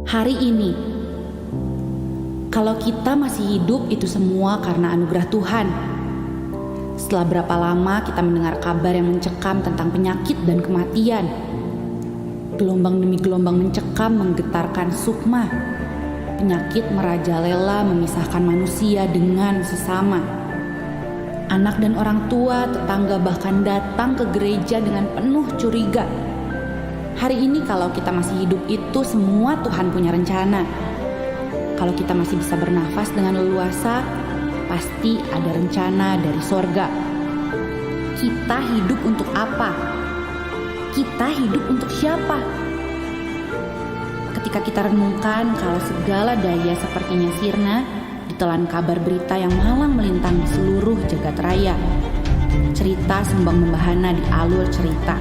Hari ini, kalau kita masih hidup itu semua karena anugerah Tuhan. Setelah berapa lama kita mendengar kabar yang mencekam tentang penyakit dan kematian. Gelombang demi gelombang mencekam menggetarkan sukma. Penyakit merajalela memisahkan manusia dengan sesama. Anak dan orang tua, tetangga bahkan datang ke gereja dengan penuh curiga. Hari ini kalau kita masih hidup itu semua Tuhan punya rencana. Kalau kita masih bisa bernafas dengan leluasa, pasti ada rencana dari sorga. Kita hidup untuk apa? Kita hidup untuk siapa? Ketika kita renungkan kalau segala daya sepertinya sirna, ditelan kabar berita yang malang melintang di seluruh jagat raya. Cerita sembang membahana di alur cerita.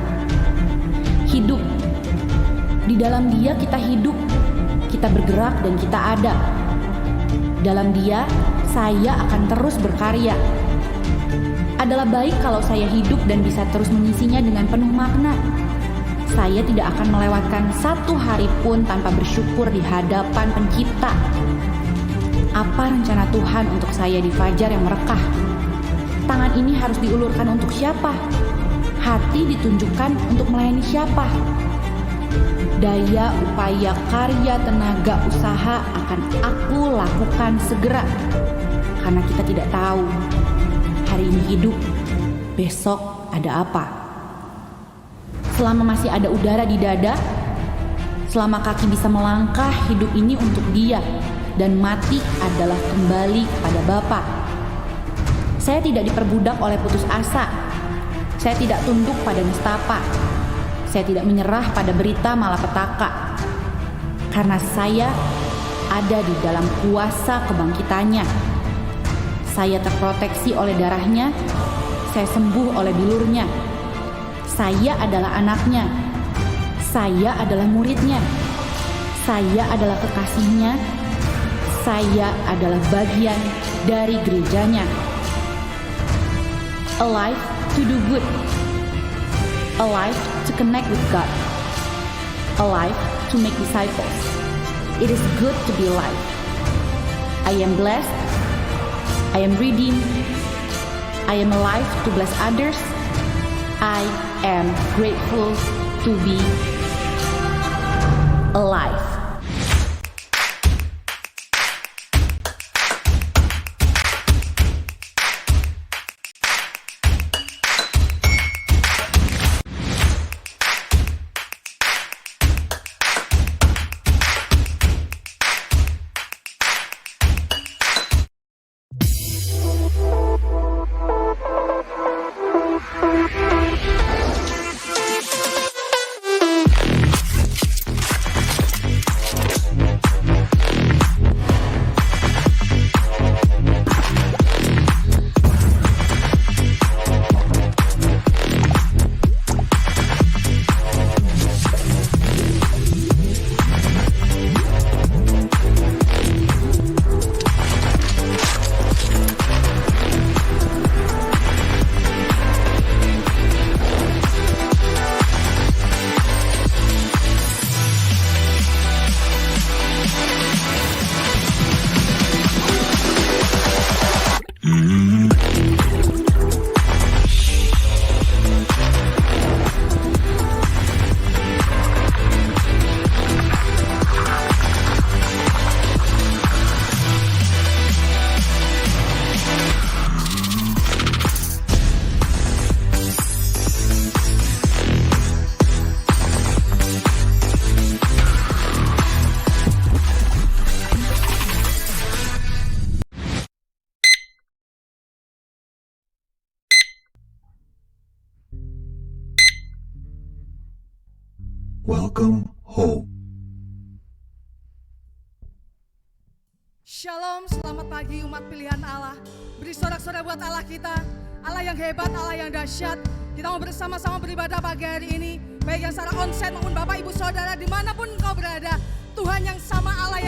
Hidup. Di dalam Dia kita hidup, kita bergerak dan kita ada. Dalam Dia, saya akan terus berkarya. Adalah baik kalau saya hidup dan bisa terus mengisinya dengan penuh makna. Saya tidak akan melewatkan satu hari pun tanpa bersyukur di hadapan Pencipta. Apa rencana Tuhan untuk saya di fajar yang merekah? Tangan ini harus diulurkan untuk siapa? Hati ditunjukkan untuk melayani siapa? Daya, upaya, karya, tenaga, usaha akan aku lakukan segera. Karena kita tidak tahu hari ini hidup, besok ada apa. Selama masih ada udara di dada, selama kaki bisa melangkah, hidup ini untuk Dia. Dan mati adalah kembali kepada Bapa. Saya tidak diperbudak oleh putus asa. Saya tidak tunduk pada nestapa. Saya tidak menyerah pada berita malapetaka. Karena saya ada di dalam kuasa kebangkitannya. Saya terproteksi oleh darahnya. Saya sembuh oleh bilurnya. Saya adalah anaknya. Saya adalah muridnya. Saya adalah kekasihnya. Saya adalah bagian dari gerejanya. Alive to do good. Alive to connect with God. Alive to make disciples. It is good to be alive. I am blessed. I am redeemed. I am alive to bless others. I am grateful to be alive. Welcome home. Shalom, selamat pagi umat pilihan Allah. Beri sorak-sorai buat Allah kita, Allah yang hebat, Allah yang dahsyat. Kita mau bersama-sama beribadah pagi hari ini, baik yang secara onsite maupun Bapak Ibu Saudara dimanapun engkau berada. Tuhan yang sama, Allah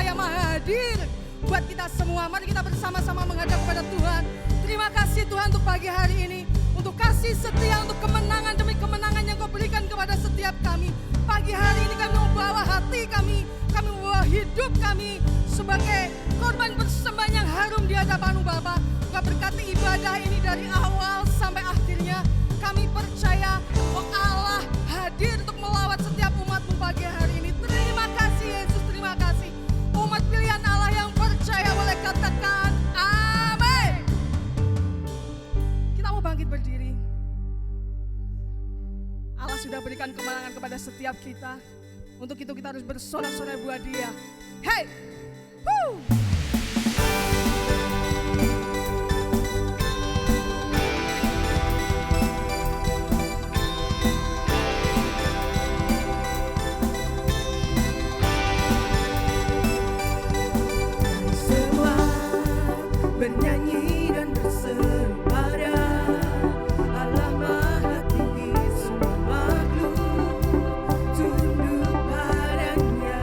yang maha hadir buat kita semua. Mari kita bersama-sama menghadap kepada Tuhan. Terima kasih Tuhan untuk pagi hari ini, untuk kasih setia, untuk kemenangan demi kemenangan yang kau berikan kepada setiap kami. Pagi hari ini kami membawa hati kami hidup kami sebagai korban persembahan yang harum di hadapan-Mu Bapa. Engkau berkati ibadah ini dari awal sampai akhirnya. Kami percaya bahwa Allah hadir untuk melawat setiap umat-Mu pagi hari ini. Terima kasih Yesus, terima kasih. Umat pilihan Allah yang percaya boleh katakan amin. Kita mau bangkit berdiri. Allah sudah berikan kemenangan kepada setiap kita. Untuk itu kita harus bersorak-sorai buat Dia. Hey! Woo! Semua bernyanyi dan berseru pada Allah Maha Tinggi, semua makhluk tunduk padanya.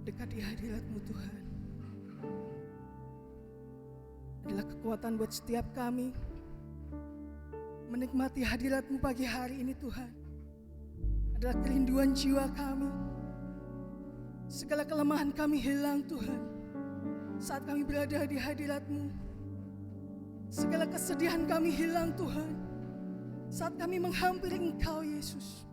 dekat di hadirat-Mu Tuhan adalah kekuatan buat setiap kami menikmati hadirat-Mu pagi hari ini Tuhan. Adalah kerinduan jiwa kami. Segala kelemahan kami hilang Tuhan saat kami berada di hadirat-Mu. Segala kesedihan kami hilang Tuhan saat kami menghampiri Engkau Yesus.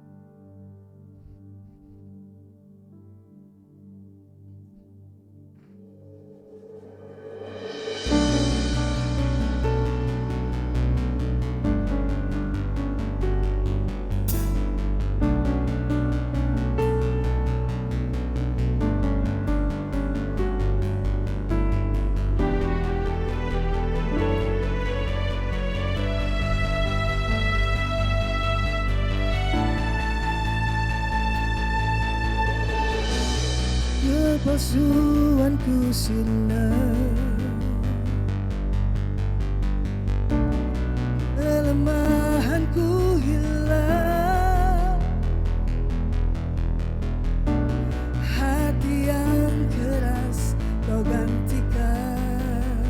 Kepalsuanku sirna, kelemahanku hilang, hati yang keras Kau gantikan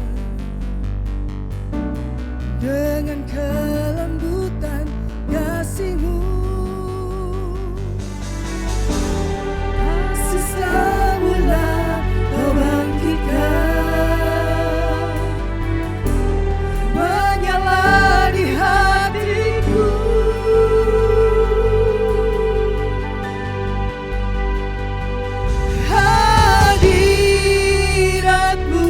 dengan kelembutan kasih-Mu. Kasih semula Kau bangkitkan, menyala di hatiku. Hadirat-Mu,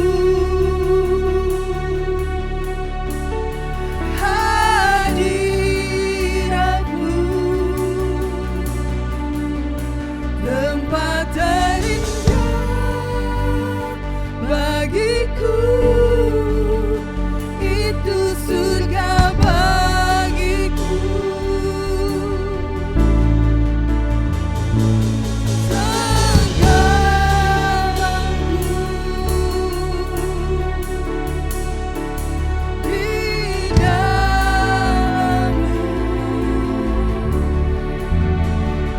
hadirat-Mu, tempat terindah bagiku, itu surga bagiku. Segalaku di dalam-Mu,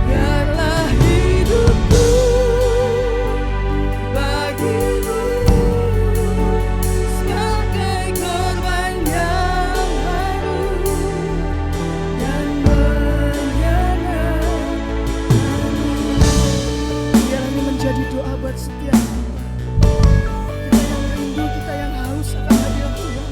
biarlah hidupku bagi-Mu sebagai korban yang harum dan menyala-Mu. Biar ini menjadi doa buat setiap kita yang rindu, kita yang haus akan hadirat Tuhan.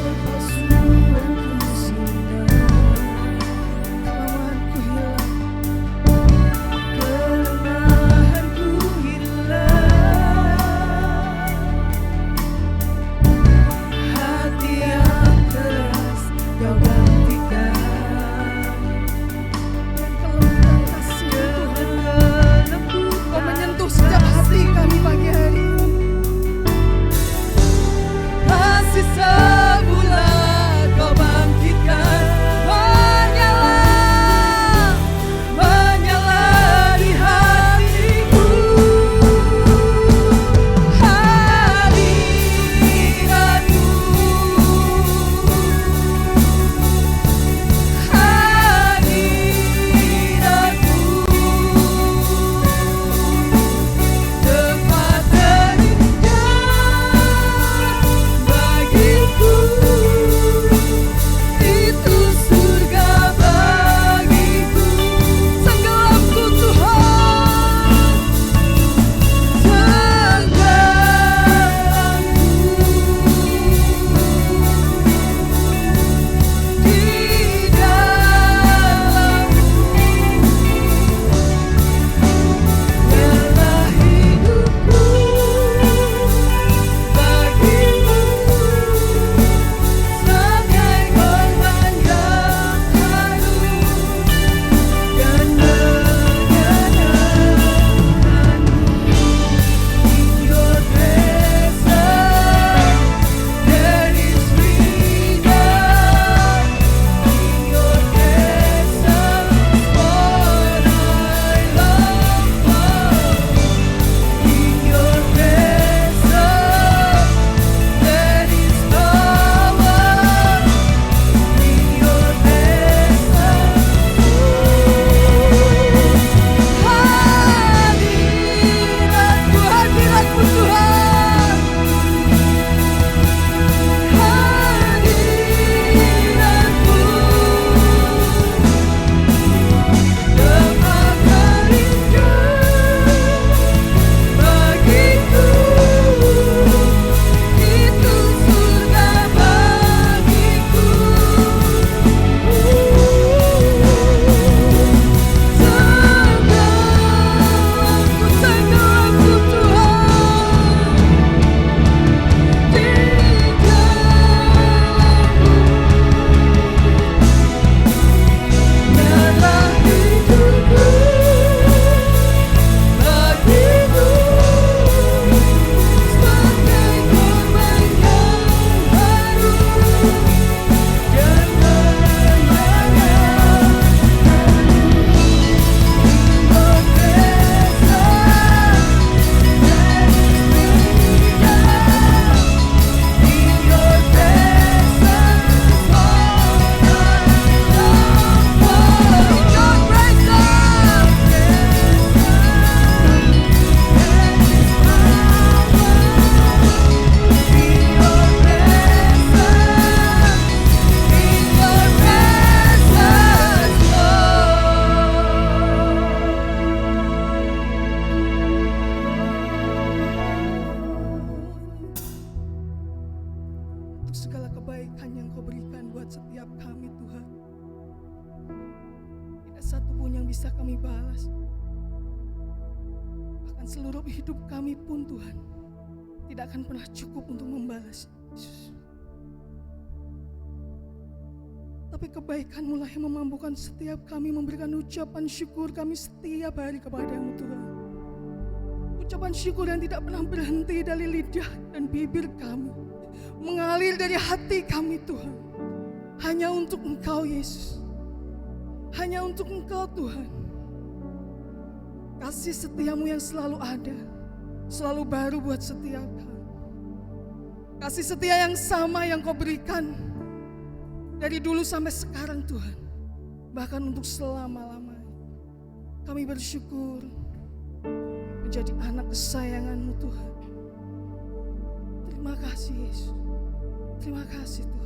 Kepalsuanku sirna, kelemahanku hilang, kelemahanku hilang, hati yang keras Kau gantikan bisa kami balas. Bahkan seluruh hidup kami pun Tuhan tidak akan pernah cukup untuk membalas, Yesus. Tapi kebaikan-Mu lah yang memampukan setiap kami memberikan ucapan syukur kami setiap hari kepada-Mu Tuhan. Ucapan syukur yang tidak pernah berhenti dari lidah dan bibir kami, mengalir dari hati kami Tuhan. Hanya untuk Engkau Yesus, hanya untuk Engkau Tuhan. Kasih setia-Mu yang selalu ada, selalu baru buat setiap kami. Kasih setia yang sama yang Kau berikan dari dulu sampai sekarang Tuhan, bahkan untuk selama-lamanya. Kami bersyukur menjadi anak kesayangan-Mu Tuhan. Terima kasih Yesus, terima kasih Tuhan.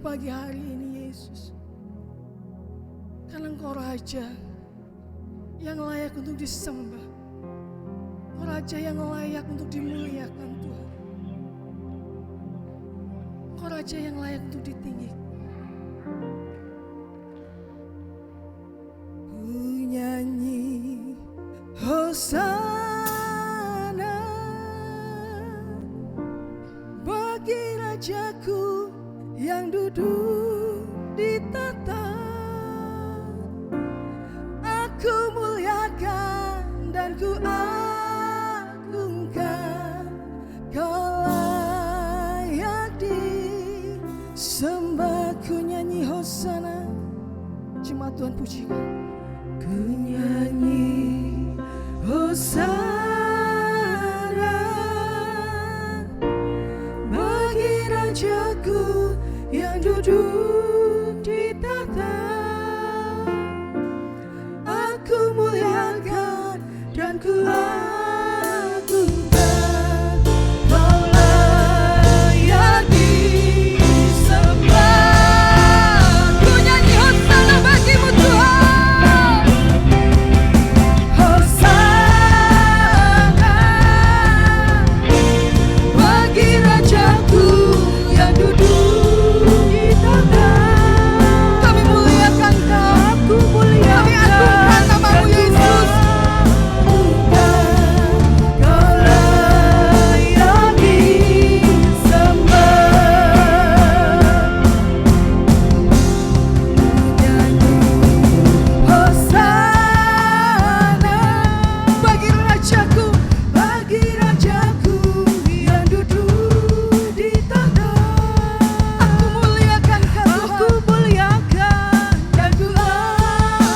pagi hari ini Yesus. Karena Engkau Raja yang layak untuk disembah. Engkau Raja yang layak untuk dimuliakan Tuhan. Engkau Raja yang layak untuk ditinggikan. Ku nyanyi Hosana bagi Rajaku yang duduk di tahta. Aku muliakan dan ku agungkan, Kau layak disembah. Ku nyanyi Hosana, jemaat Tuhan pujikan. Ku nyanyi Hosana bagi Rajaku yang duduk di tahta. Aku muliakan dan ku agungkan, Kau layak disembah. Ku nyanyi Hosana bagimu Tuhan. Hosana bagi Rajaku yang duduk di tahta. Kami muliakan Kau, kami agungkan namamu Yesus. Kau layak disembah. Nyanyi Hosana bagi Rajaku yang duduk di tahta. Aku muliakan Kau Tuhan, dan ku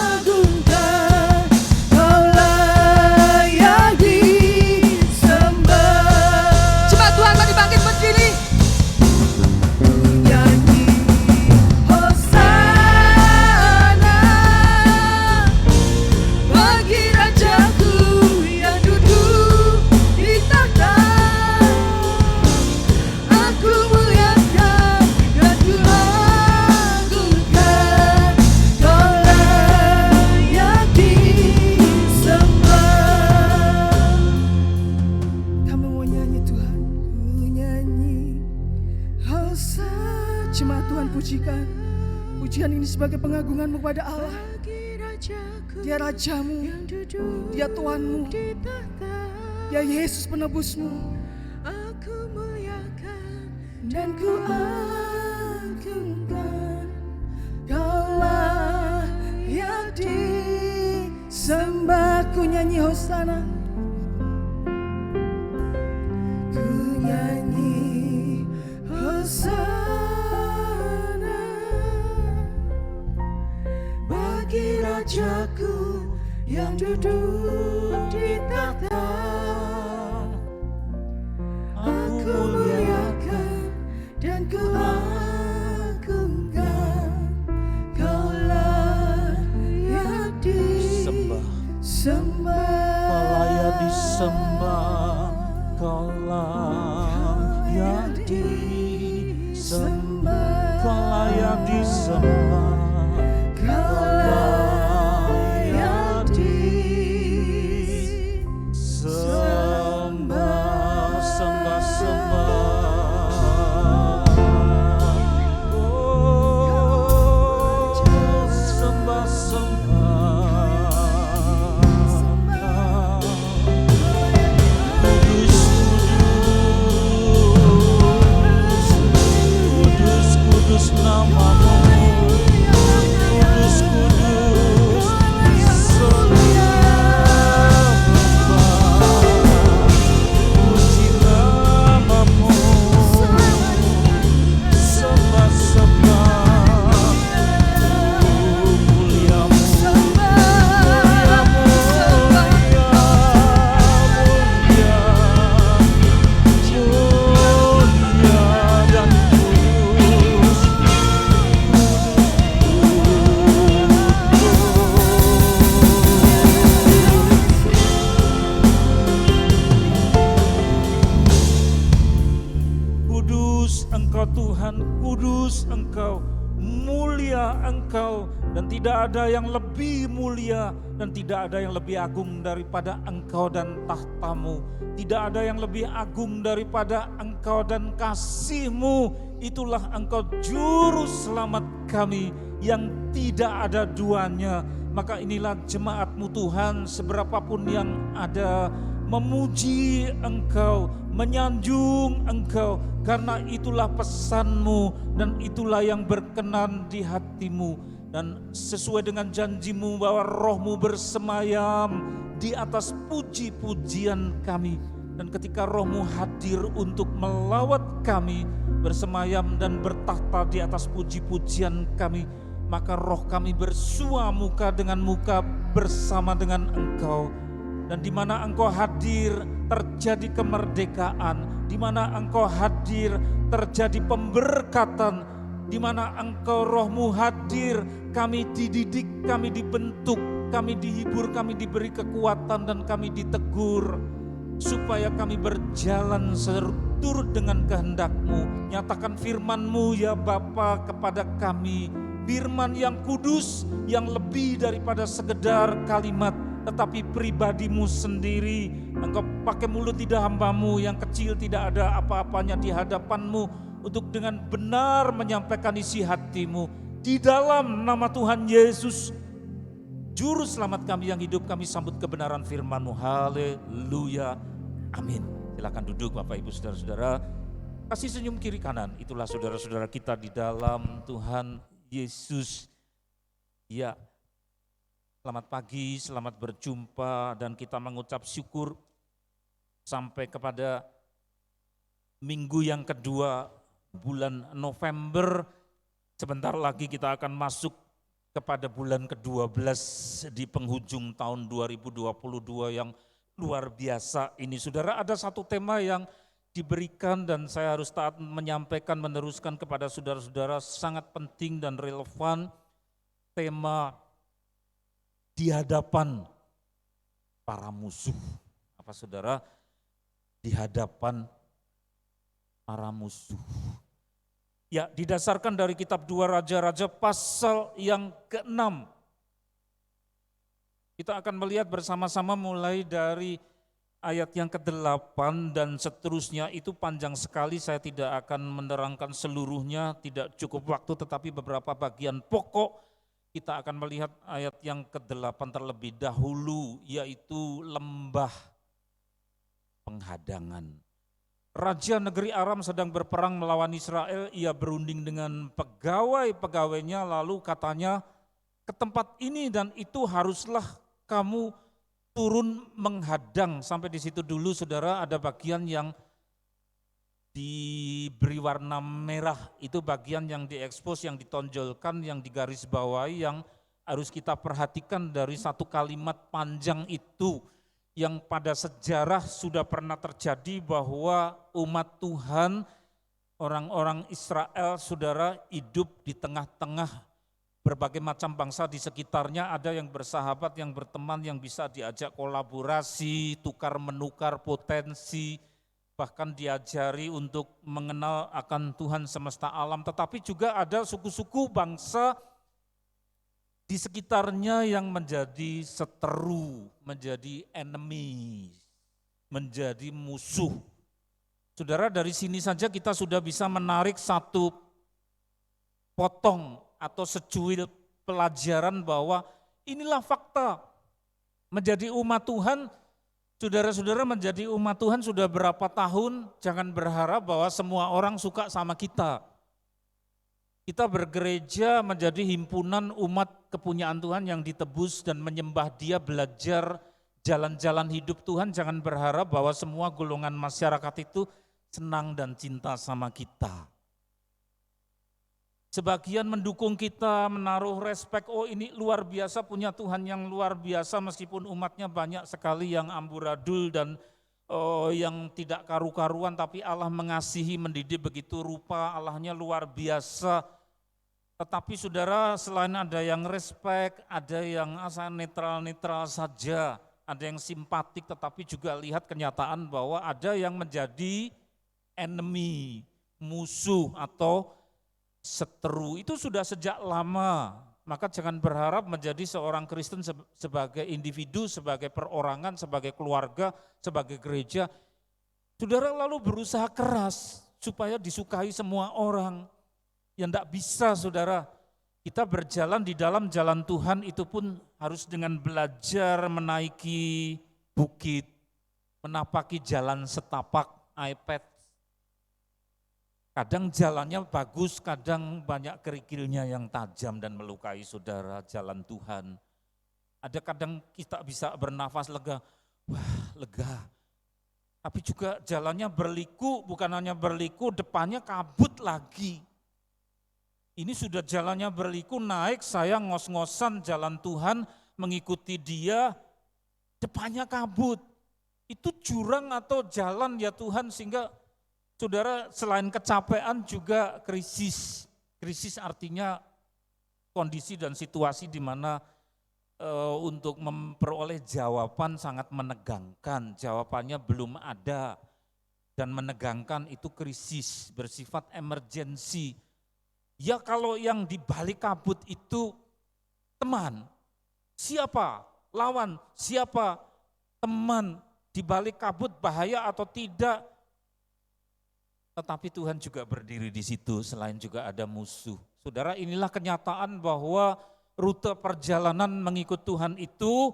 agungkan, Kau layak disembah. Jemaat Tuhan, mari bangkit berdiri. Ku nyanyi Hosana bagi Rajaku yang duduk di tahta. Aku muliakan dan ku agungkan, Kau layak disembah. Kami mau nyanyi Tuhan, ku nyanyi Hosana. Jemaat Tuhan pujikan. Pujian ini sebagai pengagunganmu kepada Allah. Dia Rajamu, Dia Tuhanmu, Dia Yesus penebusmu. Aku muliakan dan ku agungkan, Kau layak disembah. Ku nyanyi Hosana. Ku nyanyi Hosana bagi Rajaku yang duduk di tahta. Aku muliakan dan ku agungkan, Kau layak disembah. Kau layak disembah, Kau layak disembah, Kau layak disembah, Kau layak disembah, sembah, sembah. Oh, sembah, sembah. Kudus, kudus, tidak ada yang lebih mulia dan tidak ada yang lebih agung daripada Engkau dan tahtamu. Tidak ada yang lebih agung daripada Engkau dan kasih-Mu. Itulah Engkau juru selamat kami yang tidak ada duanya. Maka inilah jemaat-Mu Tuhan, seberapapun yang ada, memuji Engkau, menyanjung Engkau, karena itulah pesan-Mu dan itulah yang berkenan di hati-Mu. Dan sesuai dengan janji-Mu bahwa Roh-Mu bersemayam di atas puji-pujian kami. Dan ketika Roh-Mu hadir untuk melawat kami, bersemayam dan bertahta di atas puji-pujian kami, maka roh kami bersua muka dengan muka bersama dengan Engkau. Dan di mana Engkau hadir terjadi kemerdekaan, di mana Engkau hadir terjadi pemberkatan, di mana Engkau Roh-Mu hadir, kami dididik, kami dibentuk, kami dihibur, kami diberi kekuatan dan kami ditegur. Supaya kami berjalan seturut dengan kehendak-Mu. Nyatakan firman-Mu ya Bapa kepada kami. Firman yang kudus, yang lebih daripada sekedar kalimat, tetapi pribadi-Mu sendiri. Engkau pakai mulut lidah hamba-Mu yang kecil, tidak ada apa-apanya di hadapan-Mu, untuk dengan benar menyampaikan isi hati-Mu. Di dalam nama Tuhan Yesus, Juru Selamat kami yang hidup, kami sambut kebenaran firman-Mu. Haleluya. Amin. Silakan duduk Bapak Ibu Saudara-saudara. Kasih senyum kiri kanan, itulah saudara-saudara kita di dalam Tuhan Yesus. Ya, selamat pagi, selamat berjumpa, dan kita mengucap syukur sampai kepada minggu yang kedua bulan November. Sebentar lagi kita akan masuk kepada bulan ke-12 di penghujung tahun 2022 yang luar biasa ini. Saudara, ada satu tema yang diberikan dan saya harus taat menyampaikan, meneruskan kepada saudara-saudara, sangat penting dan relevan. Tema di hadapan para musuh. Apa saudara? Di hadapan para musuh. Ya, didasarkan dari kitab 2 Raja-Raja pasal yang ke-6. Kita akan melihat bersama-sama mulai dari ayat yang ke-8 dan seterusnya. Itu panjang sekali, saya tidak akan menerangkan seluruhnya, tidak cukup waktu, tetapi beberapa bagian pokok. Kita akan melihat ayat yang ke-8 terlebih dahulu, yaitu lembah penghadangan. Raja negeri Aram sedang berperang melawan Israel, ia berunding dengan pegawai-pegawainya, lalu katanya, ke tempat ini dan itu haruslah kamu turun menghadang. Sampai di situ dulu saudara, ada bagian yang diberi warna merah, itu bagian yang diekspos, yang ditonjolkan, yang digarisbawahi, yang harus kita perhatikan dari satu kalimat panjang itu. Yang pada sejarah sudah pernah terjadi bahwa umat Tuhan, orang-orang Israel, saudara, hidup di tengah-tengah berbagai macam bangsa di sekitarnya. Ada yang bersahabat, yang berteman, yang bisa diajak kolaborasi, tukar menukar potensi, bahkan diajari untuk mengenal akan Tuhan semesta alam. Tetapi juga ada suku-suku bangsa di sekitarnya yang menjadi seteru, menjadi enemy, menjadi musuh. Saudara, dari sini saja kita sudah bisa menarik satu potong atau secuil pelajaran bahwa inilah fakta. Menjadi umat Tuhan, saudara-saudara, menjadi umat Tuhan sudah berapa tahun, jangan berharap bahwa semua orang suka sama kita. Kita bergereja menjadi himpunan umat kepunyaan Tuhan yang ditebus dan menyembah Dia, belajar jalan-jalan hidup Tuhan. Jangan berharap bahwa semua golongan masyarakat itu senang dan cinta sama kita. Sebagian mendukung kita, menaruh respek, oh ini luar biasa, punya Tuhan yang luar biasa, meskipun umatnya banyak sekali yang amburadul dan yang tidak karu-karuan, tapi Allah mengasihi, mendidik begitu rupa, Allahnya luar biasa. Tetapi saudara, selain ada yang respek, ada yang asal netral-netral saja, ada yang simpatik, tetapi juga lihat kenyataan bahwa ada yang menjadi enemy, musuh atau seteru. Itu sudah sejak lama. maka jangan berharap menjadi seorang Kristen sebagai individu, sebagai perorangan, sebagai keluarga, sebagai gereja. Saudara lalu berusaha keras supaya disukai semua orang. Yang tidak bisa saudara, kita berjalan di dalam jalan Tuhan itu pun harus dengan belajar menaiki bukit, menapaki jalan setapak iPad. Kadang jalannya bagus, kadang banyak kerikilnya yang tajam dan melukai saudara, jalan Tuhan. Ada kadang kita bisa bernafas lega, wah lega. Tapi juga jalannya berliku, bukan hanya berliku, depannya kabut lagi. Ini sudah jalannya berliku, naik saya ngos-ngosan jalan Tuhan, mengikuti dia, depannya kabut. Itu jurang atau jalan ya Tuhan, sehingga saudara selain kecapean juga krisis. Krisis artinya kondisi dan situasi di mana untuk memperoleh jawaban sangat menegangkan. Jawabannya belum ada dan menegangkan, itu krisis, bersifat emergensi. Ya kalau yang di balik kabut itu teman, siapa? Lawan, siapa? Teman, di balik kabut bahaya atau tidak? Tetapi Tuhan juga berdiri di situ, selain juga ada musuh. Saudara, inilah kenyataan bahwa rute perjalanan mengikut Tuhan itu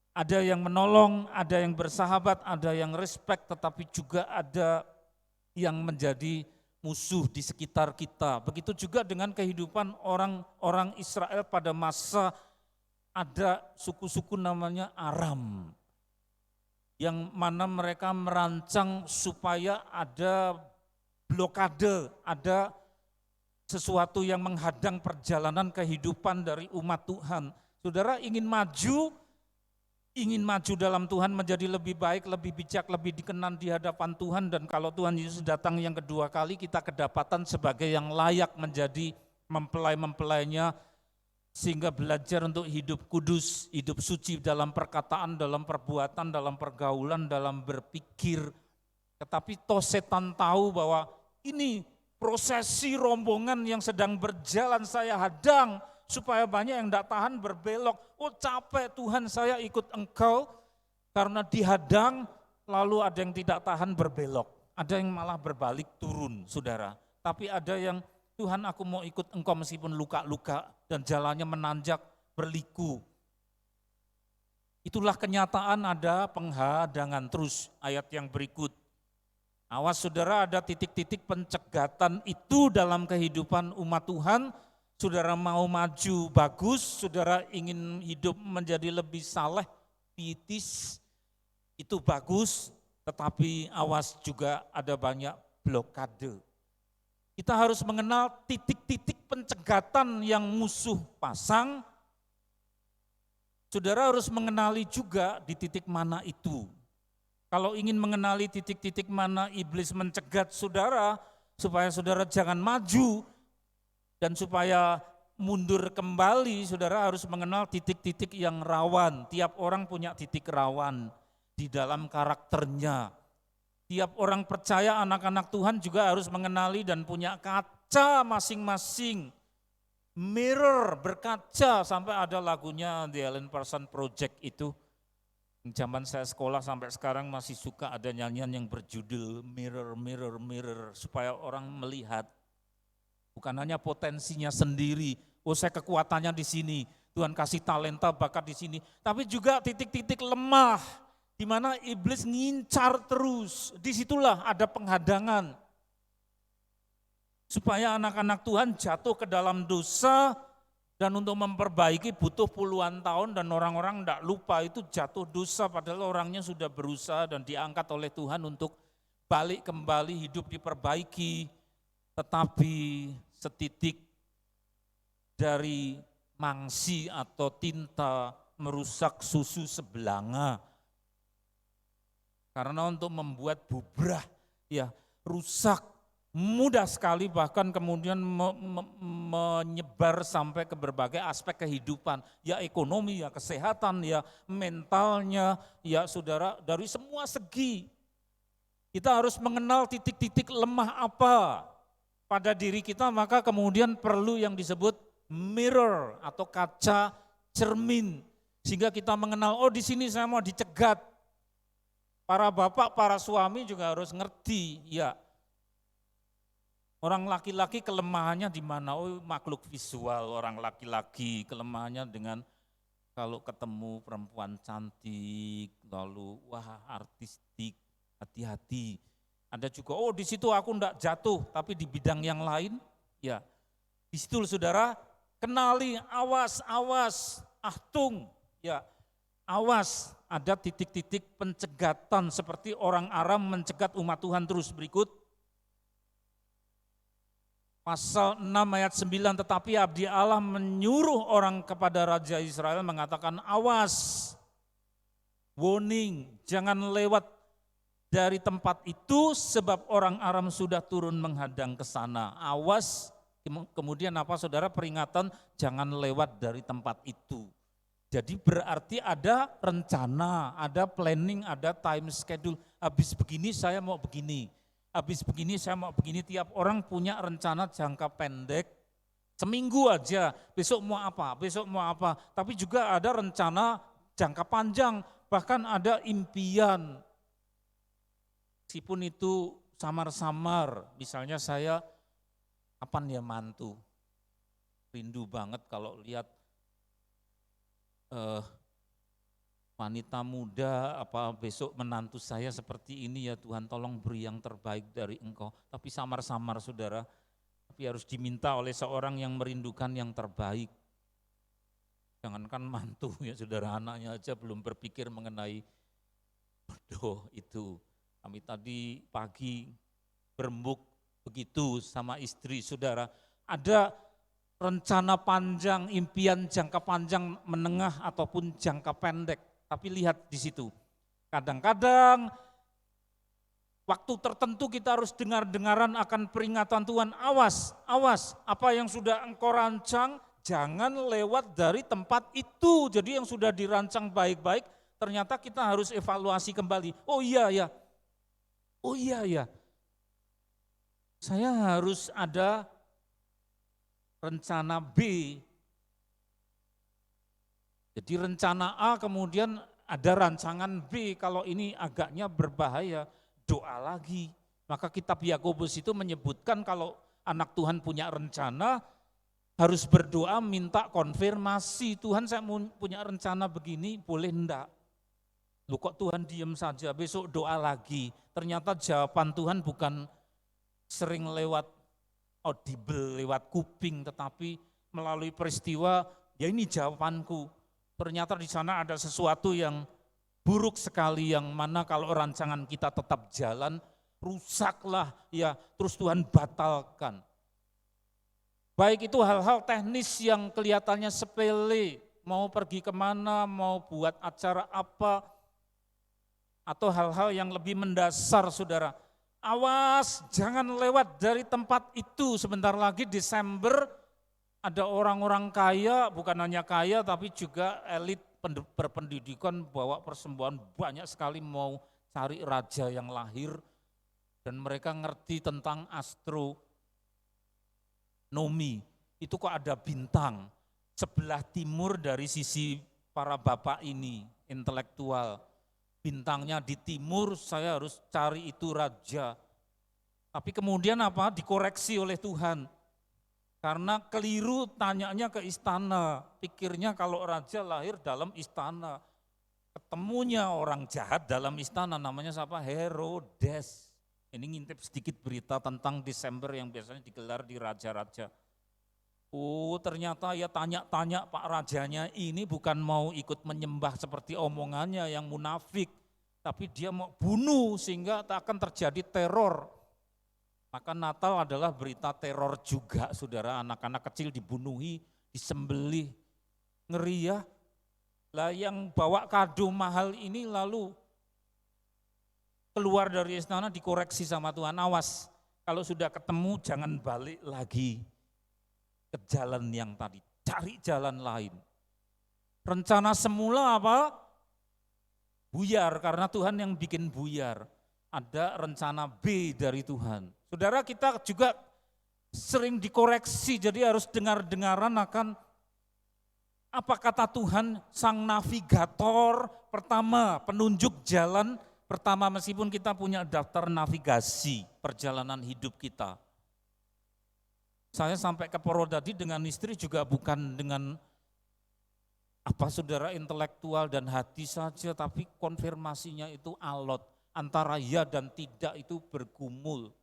ada yang menolong, ada yang bersahabat, ada yang respect, tetapi juga ada yang menjadi musuh di sekitar kita. Begitu juga dengan kehidupan orang-orang Israel pada masa ada suku-suku namanya Aram, yang mana mereka merancang supaya ada blokade, ada sesuatu yang menghadang perjalanan kehidupan dari umat Tuhan. Saudara ingin maju dalam Tuhan, menjadi lebih baik, lebih bijak, lebih dikenal di hadapan Tuhan, dan kalau Tuhan Yesus datang yang kedua kali, kita kedapatan sebagai yang layak menjadi mempelai-mempelainya, sehingga belajar untuk hidup kudus, hidup suci dalam perkataan, dalam perbuatan, dalam pergaulan, dalam berpikir. Tetapi toh setan tahu bahwa ini prosesi rombongan yang sedang berjalan, saya hadang supaya banyak yang tidak tahan berbelok. Oh capek Tuhan, saya ikut engkau, karena dihadang lalu ada yang tidak tahan berbelok. Ada yang malah berbalik turun saudara. Tapi ada yang Tuhan aku mau ikut engkau meskipun luka-luka dan jalannya menanjak berliku. Itulah kenyataan, ada penghadangan. Terus ayat yang berikut. Awas saudara, ada titik-titik pencegatan itu dalam kehidupan umat Tuhan. Saudara mau maju bagus, saudara ingin hidup menjadi lebih saleh, pietis, itu bagus, tetapi awas juga ada banyak blokade. Kita harus mengenal titik-titik pencegatan yang musuh pasang. Saudara harus mengenali juga di titik mana itu. Kalau ingin mengenali titik-titik mana iblis mencegat saudara, supaya saudara jangan maju, dan supaya mundur kembali, saudara harus mengenal titik-titik yang rawan. Tiap orang punya titik rawan di dalam karakternya. Tiap orang percaya, anak-anak Tuhan juga harus mengenali dan punya kaca masing-masing. Mirror, berkaca, sampai ada lagunya The Alan Parsons Project itu. Zaman saya sekolah sampai sekarang masih suka ada nyanyian yang berjudul Mirror, Mirror, Mirror, supaya orang melihat bukan hanya potensinya sendiri, oh saya kekuatannya di sini, Tuhan kasih talenta, bakat di sini, tapi juga titik-titik lemah di mana iblis ngincar terus. Disitulah ada penghadangan supaya anak-anak Tuhan jatuh ke dalam dosa. Dan untuk memperbaiki butuh puluhan tahun, dan orang-orang tidak lupa itu jatuh dosa padahal orangnya sudah berusaha dan diangkat oleh Tuhan untuk balik kembali, hidup diperbaiki. Tetapi setitik dari mangsi atau tinta merusak susu sebelanga. Karena untuk membuat bubrah, ya rusak. Mudah sekali, bahkan kemudian menyebar sampai ke berbagai aspek kehidupan, ya ekonomi, ya kesehatan, ya mentalnya, ya saudara, dari semua segi. Kita harus mengenal titik-titik lemah apa pada diri kita, maka kemudian perlu yang disebut mirror atau kaca cermin. Sehingga kita mengenal, oh di sini saya mau dicegat. Para bapak, para suami juga harus ngerti, ya. Orang laki-laki kelemahannya di mana? Oh makhluk visual, orang laki-laki kelemahannya dengan kalau ketemu perempuan cantik, lalu wah artistik, hati-hati. Ada juga, oh di situ aku enggak jatuh, tapi di bidang yang lain, ya. Di situ saudara, kenali, awas, ahtung, ya. Awas, ada titik-titik pencegatan seperti orang Aram mencegat umat Tuhan terus. Berikut. Pasal 6 ayat 9, tetapi abdi Allah menyuruh orang kepada Raja Israel mengatakan, awas, warning, jangan lewat dari tempat itu sebab orang Aram sudah turun menghadang ke sana. Awas, kemudian apa saudara, peringatan jangan lewat dari tempat itu. Jadi berarti ada rencana, ada planning, ada time schedule. Habis begini saya mau begini, habis begini saya mau begini. Tiap orang punya rencana jangka pendek, seminggu aja, besok mau apa, besok mau apa. Tapi juga ada rencana jangka panjang, bahkan ada impian. Meskipun itu samar-samar, misalnya saya, kapan ya mantu? Rindu banget kalau lihat wanita muda, apa besok menantu saya seperti ini ya Tuhan, tolong beri yang terbaik dari Engkau. Tapi samar-samar saudara, tapi harus diminta oleh seorang yang merindukan yang terbaik. Jangankan mantu ya saudara, anaknya aja belum berpikir mengenai bodoh itu. Kami tadi pagi berembuk begitu sama istri saudara, ada rencana panjang, impian jangka panjang, menengah ataupun jangka pendek. Tapi lihat di situ, kadang-kadang waktu tertentu kita harus dengar-dengaran akan peringatan Tuhan, awas, awas, apa yang sudah engkau rancang, jangan lewat dari tempat itu. Jadi yang sudah dirancang baik-baik, ternyata kita harus evaluasi kembali. Oh iya ya, saya harus ada rencana B. Jadi rencana A kemudian ada rancangan B, kalau ini agaknya berbahaya, doa lagi. Maka kitab Yakobus itu menyebutkan kalau anak Tuhan punya rencana, harus berdoa minta konfirmasi. Tuhan saya punya rencana begini, boleh enggak? Loh kok Tuhan diam saja, besok doa lagi. Ternyata jawaban Tuhan bukan sering lewat audible, lewat kuping, tetapi melalui peristiwa, ya ini jawabanku. Ternyata di sana ada sesuatu yang buruk sekali, yang mana kalau rancangan kita tetap jalan, rusaklah, ya terus Tuhan batalkan. Baik itu hal-hal teknis yang kelihatannya sepele, mau pergi kemana, mau buat acara apa, atau hal-hal yang lebih mendasar saudara. Awas, jangan lewat dari tempat itu. Sebentar lagi Desember ada orang-orang kaya, bukan hanya kaya tapi juga elit berpendidikan bawa persembahan banyak sekali mau cari raja yang lahir. Dan mereka ngerti tentang astronomi. Itu kok ada bintang sebelah timur dari sisi para bapak ini, intelektual. Bintangnya di timur, saya harus cari itu raja. Tapi kemudian apa? Dikoreksi oleh Tuhan. Karena keliru tanyanya ke istana. Pikirnya kalau raja lahir dalam istana. Ketemunya orang jahat dalam istana, namanya siapa? Herodes. Ini ngintip sedikit berita tentang Desember yang biasanya digelar di raja-raja. Oh ternyata ya tanya-tanya Pak Rajanya ini bukan mau ikut menyembah seperti omongannya yang munafik, tapi dia mau bunuh sehingga tak akan terjadi teror. Maka Natal adalah berita teror juga saudara, anak-anak kecil dibunuhi, disembelih, ngeri ya. Lah yang bawa kado mahal ini lalu keluar dari istana dikoreksi sama Tuhan, awas kalau sudah ketemu jangan balik lagi ke jalan yang tadi, cari jalan lain. Rencana semula apa? Buyar, karena Tuhan yang bikin buyar. Ada rencana B dari Tuhan. Saudara, kita juga sering dikoreksi, jadi harus dengar-dengaran akan apa kata Tuhan, sang navigator pertama, penunjuk jalan pertama, meskipun kita punya daftar navigasi perjalanan hidup kita. Saya sampai ke Purwodadi dengan istri juga bukan dengan saudara intelektual dan hati saja, tapi konfirmasinya itu alot, antara ya dan tidak itu bergumul.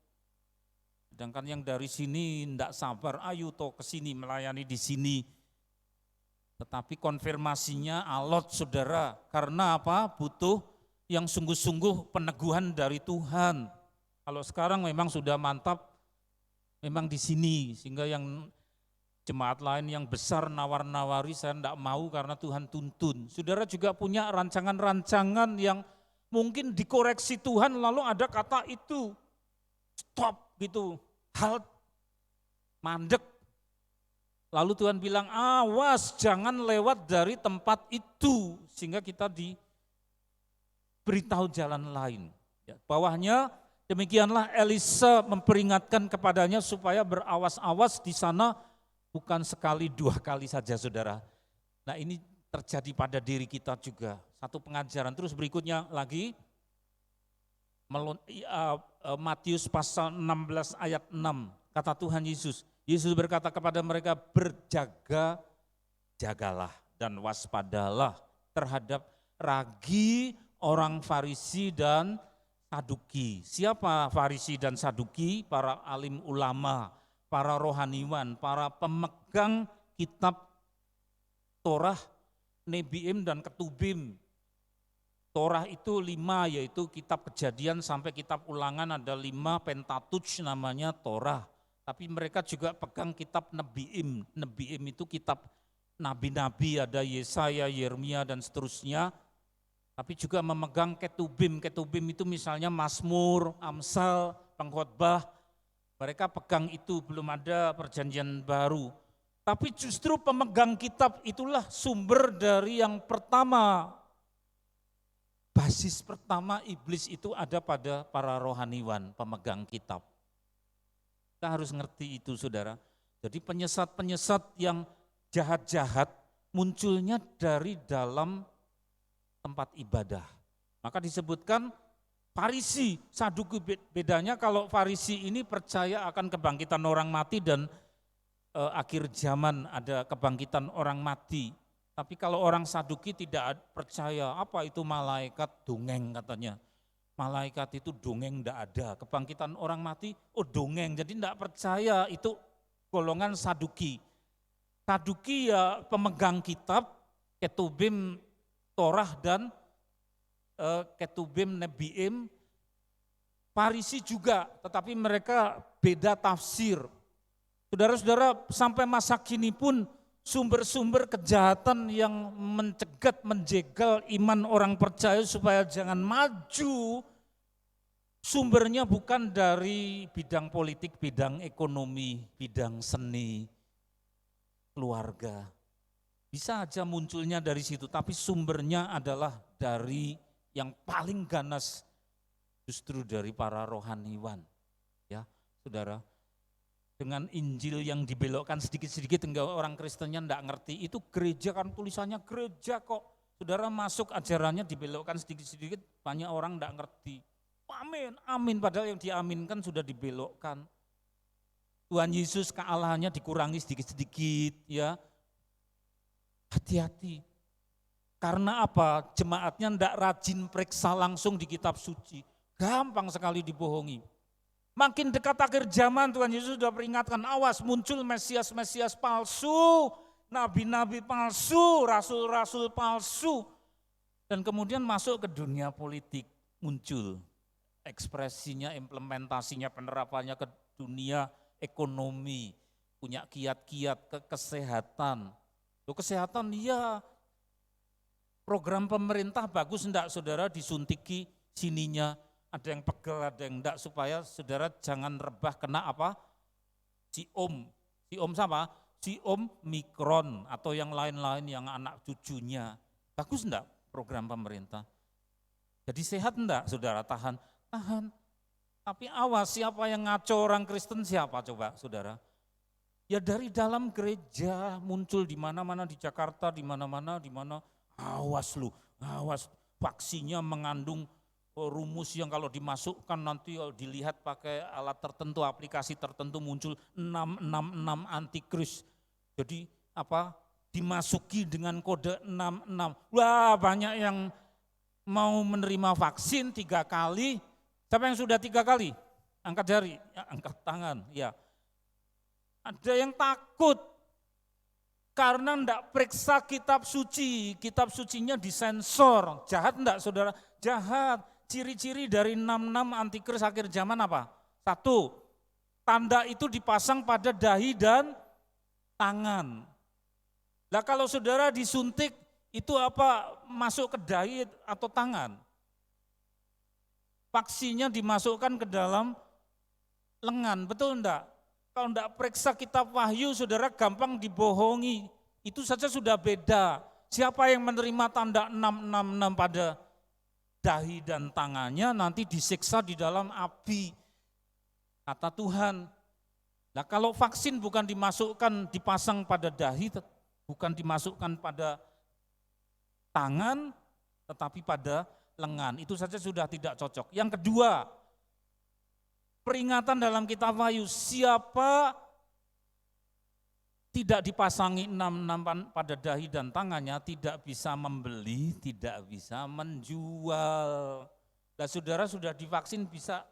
Sedangkan yang dari sini tidak sabar, ayo toh ke sini melayani di sini. Tetapi konfirmasinya alot saudara, karena apa? Butuh yang sungguh-sungguh peneguhan dari Tuhan. Kalau sekarang memang sudah mantap, memang di sini, sehingga yang jemaat lain yang besar nawar-nawari saya tidak mau karena Tuhan tuntun. Saudara juga punya rancangan-rancangan yang mungkin dikoreksi Tuhan lalu ada kata itu, stop gitu, halt, mandek. Lalu Tuhan bilang, awas jangan lewat dari tempat itu, sehingga kita diberitahu jalan lain. Ya, bawahnya demikianlah Elisa memperingatkan kepadanya supaya berawas-awas di sana, bukan sekali dua kali saja saudara. Nah ini terjadi pada diri kita juga, satu pengajaran. Terus berikutnya lagi, Matius pasal 16 ayat 6, kata Tuhan Yesus. Yesus berkata kepada mereka, berjaga-jagalah dan waspadalah terhadap ragi orang Farisi dan Saduki. Siapa Farisi dan Saduki? Para alim ulama, para rohaniwan, para pemegang kitab Torah, Nebiim dan Ketubim. Torah itu 5, yaitu kitab Kejadian sampai kitab Ulangan, ada 5, Pentateuch namanya Torah. Tapi mereka juga pegang kitab Nebiim. Nebiim itu kitab nabi-nabi, ada Yesaya, Yeremia dan seterusnya. Tapi juga memegang Ketubim. Ketubim itu misalnya Mazmur, Amsal, Pengkhotbah. Mereka pegang itu, belum ada perjanjian baru. Tapi justru pemegang kitab itulah sumber dari yang pertama. Basis pertama iblis itu ada pada para rohaniwan, pemegang kitab. Kita harus ngerti itu saudara. Jadi penyesat-penyesat yang jahat-jahat munculnya dari dalam tempat ibadah. Maka disebutkan Farisi, Saduki. Bedanya kalau Farisi ini percaya akan kebangkitan orang mati dan akhir zaman ada kebangkitan orang mati. Tapi kalau orang Saduki tidak percaya, apa itu malaikat, dongeng katanya. Malaikat itu dongeng tidak ada, kebangkitan orang mati, oh dongeng, jadi tidak percaya, itu golongan Saduki. Saduki ya pemegang kitab, Ketubim Torah dan Ketubim Nebiim. Farisi juga, tetapi mereka beda tafsir. Saudara-saudara, sampai masa kini pun sumber-sumber kejahatan yang mencegat, menjegal iman orang percaya supaya jangan maju, sumbernya bukan dari bidang politik, bidang ekonomi, bidang seni, keluarga. Bisa aja munculnya dari situ, tapi sumbernya adalah dari yang paling ganas, justru dari para rohaniwan. Ya, saudara. Dengan Injil yang dibelokkan sedikit-sedikit hingga orang Kristennya tidak ngerti, itu gereja kan tulisannya gereja kok. Saudara masuk ajarannya dibelokkan sedikit-sedikit, banyak orang tidak ngerti. Amin, amin, padahal yang diaminkan sudah dibelokkan. Tuhan Yesus kealahannya dikurangi sedikit-sedikit ya. Hati-hati. Karena apa? Jemaatnya tidak rajin periksa langsung di kitab suci. Gampang sekali dibohongi. Makin dekat akhir zaman Tuhan Yesus sudah peringatkan, awas muncul Mesias-Mesias palsu, nabi-nabi palsu, rasul-rasul palsu. Dan kemudian masuk ke dunia politik, muncul ekspresinya, implementasinya, penerapannya ke dunia ekonomi, punya kiat-kiat ke kesehatan. Kesehatan iya, program pemerintah bagus enggak saudara, disuntik sininya. Ada yang pegel, ada yang enggak, supaya saudara jangan rebah kena apa? Siom sama? Siom Mikron atau yang lain-lain yang anak cucunya. Bagus enggak program pemerintah? Jadi sehat enggak saudara? Tahan. Tapi awas, siapa yang ngaco orang Kristen siapa coba saudara? Ya dari dalam gereja muncul di mana-mana di Jakarta, di mana-mana, awas lu, awas vaksinnya mengandung rumus yang kalau dimasukkan nanti dilihat pakai alat tertentu, aplikasi tertentu muncul 666 antikris. Jadi apa? Dimasuki dengan kode 66. Wah, banyak yang mau menerima vaksin 3 kali. Siapa yang sudah 3 kali? Angkat jari, ya, angkat tangan, ya. Ada yang takut karena enggak periksa kitab suci. Kitab sucinya disensor. Jahat enggak saudara? Jahat. Ciri-ciri dari 66 antikris akhir zaman apa? 1, tanda itu dipasang pada dahi dan tangan. Nah kalau saudara disuntik itu apa? Masuk ke dahi atau tangan? Vaksinnya dimasukkan ke dalam lengan, betul enggak? Kalau enggak periksa kitab Wahyu, saudara gampang dibohongi. Itu saja sudah beda. Siapa yang menerima tanda 666 pada dahi dan tangannya nanti disiksa di dalam api. Kata Tuhan. Nah kalau vaksin bukan dimasukkan, dipasang pada dahi, bukan dimasukkan pada tangan, tetapi pada lengan. Itu saja sudah tidak cocok. Yang kedua, peringatan dalam kitab Wahyu, siapa tidak dipasangi 666 pada dahi dan tangannya tidak bisa membeli, tidak bisa menjual. Nah saudara sudah divaksin bisa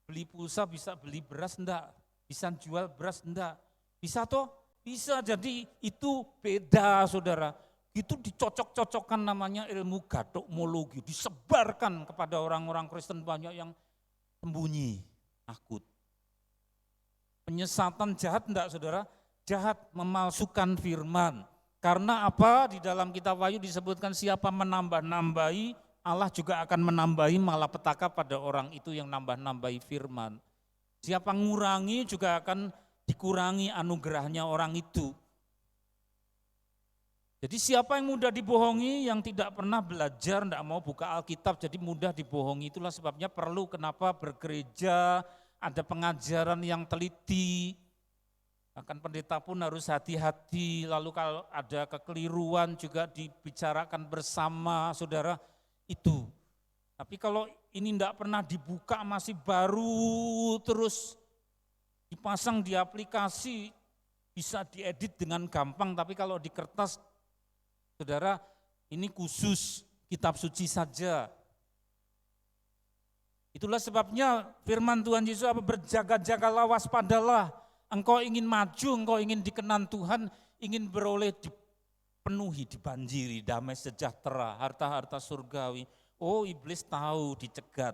beli pulsa, bisa beli beras enggak? Bisa jual beras enggak? Bisa toh? Bisa, jadi itu beda saudara. Itu dicocok-cocokkan namanya ilmu gadokmologi, disebarkan kepada orang-orang Kristen banyak yang sembunyi, takut. Penyesatan jahat enggak saudara? Jahat, memalsukan firman. Karena apa? Di dalam kitab Wahyu disebutkan siapa menambah-nambahi, Allah juga akan menambahi malapetaka pada orang itu yang nambah-nambahi firman. Siapa ngurangi juga akan dikurangi anugerahnya orang itu. Jadi siapa yang mudah dibohongi, yang tidak pernah belajar, tidak mau buka Alkitab, jadi mudah dibohongi. Itulah sebabnya perlu kenapa bergereja, ada pengajaran yang teliti. Bahkan pendeta pun harus hati-hati, lalu kalau ada kekeliruan juga dibicarakan bersama saudara itu. Tapi kalau ini tidak pernah dibuka, masih baru terus dipasang di aplikasi, bisa diedit dengan gampang, tapi kalau di kertas, saudara ini khusus kitab suci saja. Itulah sebabnya firman Tuhan Yesus apa? Berjaga-jagalah, waspadalah. Engkau ingin maju, engkau ingin dikenan Tuhan, ingin beroleh dipenuhi, dibanjiri, damai sejahtera, harta-harta surgawi. Oh iblis tahu dicegat,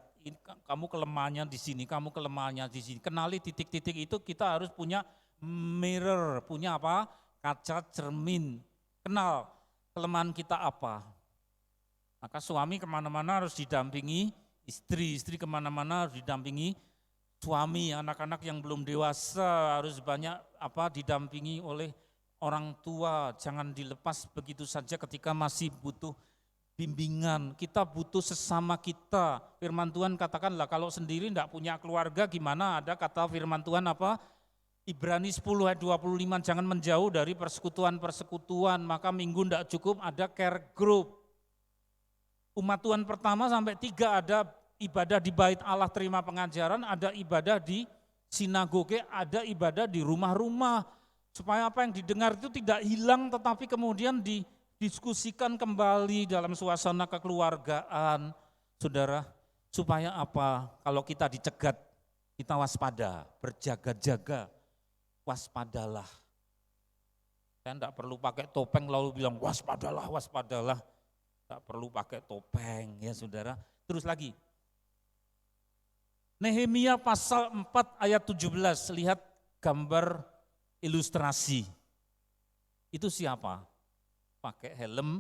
kamu kelemahannya di sini, kamu kelemahannya di sini. Kenali titik-titik itu, kita harus punya mirror, punya apa? Kaca cermin. Kenal kelemahan kita apa. Maka suami kemana-mana harus didampingi istri, istri kemana-mana harus didampingi suami, anak-anak yang belum dewasa harus banyak didampingi oleh orang tua, jangan dilepas begitu saja ketika masih butuh bimbingan. Kita butuh sesama kita. Firman Tuhan katakanlah kalau sendiri tidak punya keluarga gimana? Ada kata firman Tuhan apa? Ibrani 10 ayat 25, jangan menjauh dari persekutuan-persekutuan, maka minggu tidak cukup, ada care group. Umat Tuhan pertama sampai 3 ada ibadah di bait Allah terima pengajaran, ada ibadah di sinagoge, ada ibadah di rumah-rumah. Supaya apa yang didengar itu tidak hilang tetapi kemudian didiskusikan kembali dalam suasana kekeluargaan. Saudara, supaya apa? Kalau kita dicegat, kita waspada, berjaga-jaga, waspadalah. Saya tidak perlu pakai topeng lalu bilang waspadalah, waspadalah. Tidak perlu pakai topeng ya saudara. Terus lagi, Nehemia pasal 4 ayat 17, lihat gambar ilustrasi. Itu siapa? Pakai helm,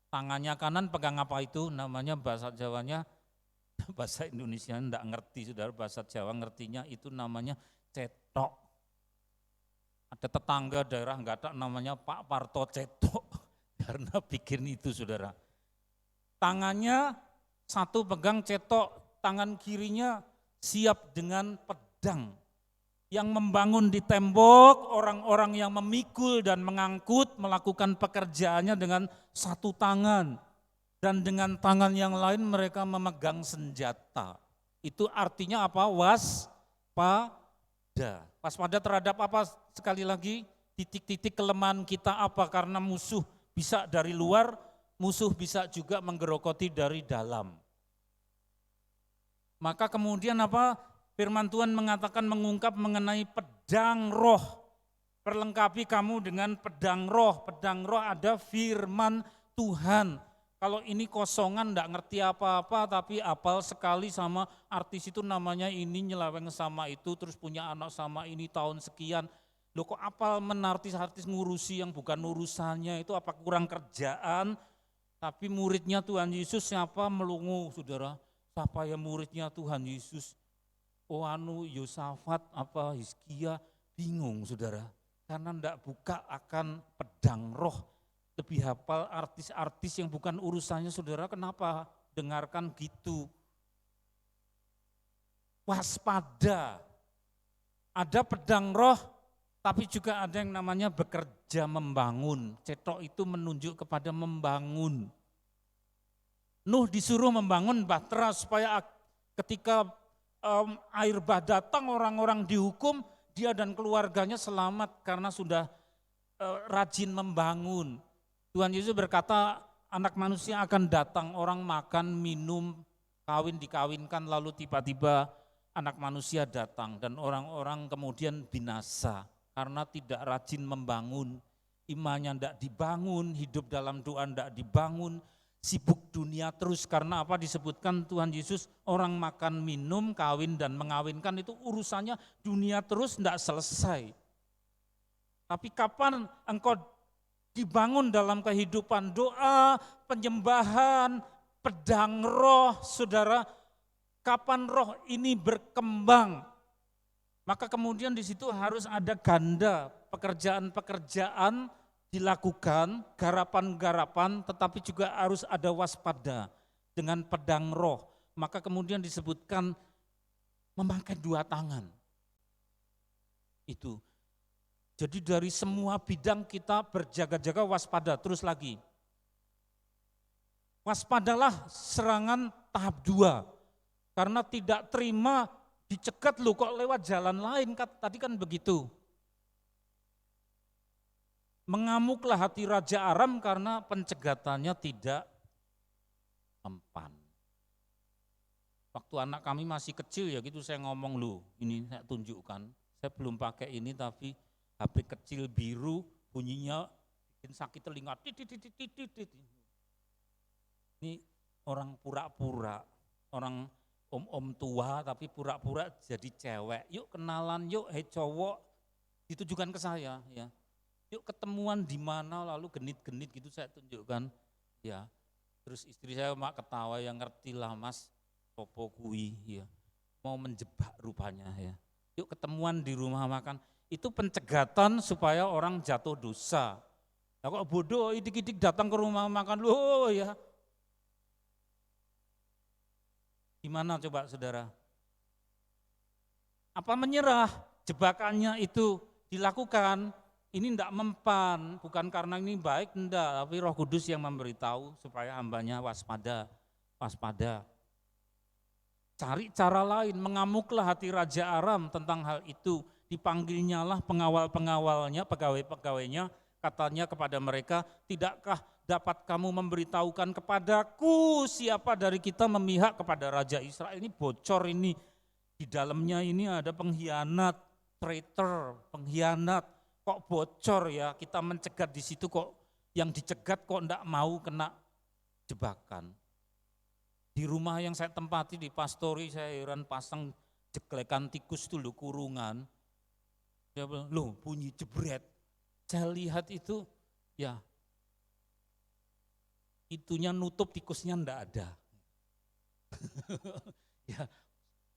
tangannya kanan pegang apa itu? Namanya bahasa Jawanya, bahasa Indonesia enggak ngerti saudara, bahasa Jawa ngertinya itu namanya cetok. Ada tetangga daerah enggak ada namanya Pak Parto cetok, karena bikin itu saudara. Tangannya satu pegang cetok, tangan kirinya siap dengan pedang. Yang membangun di tembok, orang-orang yang memikul dan mengangkut melakukan pekerjaannya dengan satu tangan. Dan dengan tangan yang lain mereka memegang senjata. Itu artinya apa? Waspada. Waspada terhadap apa? Sekali lagi, titik-titik kelemahan kita apa? Karena musuh bisa dari luar, musuh bisa juga menggerogoti dari dalam. Maka kemudian apa? Firman Tuhan mengatakan mengungkap mengenai pedang roh. Perlengkapi kamu dengan pedang roh. Pedang roh ada firman Tuhan. Kalau ini kosongan enggak ngerti apa-apa tapi apal sekali sama artis itu namanya ini nyeleweng sama itu terus punya anak sama ini tahun sekian. Loh kok apal menartis-artis ngurusi yang bukan urusannya itu apa kurang kerjaan? Tapi muridnya Tuhan Yesus siapa melungu saudara? Siapa yang muridnya Tuhan Yesus? Yosafat apa Hizkia bingung saudara. Karena enggak buka akan pedang roh. Lebih hafal artis-artis yang bukan urusannya saudara, kenapa dengarkan gitu? Waspada. Ada pedang roh, tapi juga ada yang namanya bekerja membangun. Cetok itu menunjuk kepada membangun. Nuh disuruh membangun bahtera supaya ketika air bah datang orang-orang dihukum, dia dan keluarganya selamat karena sudah rajin membangun. Tuhan Yesus berkata anak manusia akan datang, orang makan, minum, kawin dikawinkan lalu tiba-tiba anak manusia datang dan orang-orang kemudian binasa karena tidak rajin membangun, imannya tidak dibangun, hidup dalam doa tidak dibangun, sibuk dunia terus karena apa disebutkan Tuhan Yesus orang makan, minum, kawin dan mengawinkan itu urusannya dunia terus tidak selesai. Tapi kapan engkau dibangun dalam kehidupan doa, penyembahan, pedang roh, saudara, kapan roh ini berkembang? Maka kemudian di situ harus ada ganda pekerjaan-pekerjaan dilakukan, garapan-garapan, tetapi juga harus ada waspada dengan pedang roh. Maka kemudian disebutkan memakai dua tangan. Itu. Jadi dari semua bidang kita berjaga-jaga waspada. Terus lagi, waspadalah serangan tahap 2. Karena tidak terima dicegat lu kok lewat jalan lain, tadi kan begitu. Mengamuklah hati Raja Aram karena pencegatannya tidak mempan. Waktu anak kami masih kecil ya gitu saya ngomong lu, ini saya tunjukkan, saya belum pakai ini tapi HP kecil biru bunyinya bikin sakit telinga. Ini orang pura-pura, orang om-om tua tapi pura-pura jadi cewek. Yuk kenalan, yuk hei cowok, ditujukan ke saya ya. Yuk ketemuan di mana lalu genit-genit gitu saya tunjukkan ya. Terus istri saya mak ketawa yang ngerti lah mas, popo kui ya. Mau menjebak rupanya ya. Yuk ketemuan di rumah makan. Itu pencegatan supaya orang jatuh dosa. Nah kok bodoh idik-idik datang ke rumah makan, loh ya. Gimana coba saudara? Apa menyerah? Jebakannya itu dilakukan, ini tidak mempan, bukan karena ini baik, enggak, tapi Roh Kudus yang memberitahu supaya hambanya waspada. Cari cara lain, mengamuklah hati Raja Aram tentang hal itu. Dipanggilnya lah pengawal-pengawalnya, pegawai-pegawainya, katanya kepada mereka, tidakkah dapat kamu memberitahukan kepadaku siapa dari kita memihak kepada Raja Israel? Ini bocor ini, di dalamnya ini ada pengkhianat, traitor, pengkhianat, kok bocor ya, kita mencegat di situ kok, yang dicegat kok enggak mau kena jebakan. Di rumah yang saya tempati di pastori, saya heran pasang jeglekan tikus dulu kurungan. Dia bilang, loh bunyi jebret. Saya lihat itu, ya itunya nutup, tikusnya enggak ada. Ya,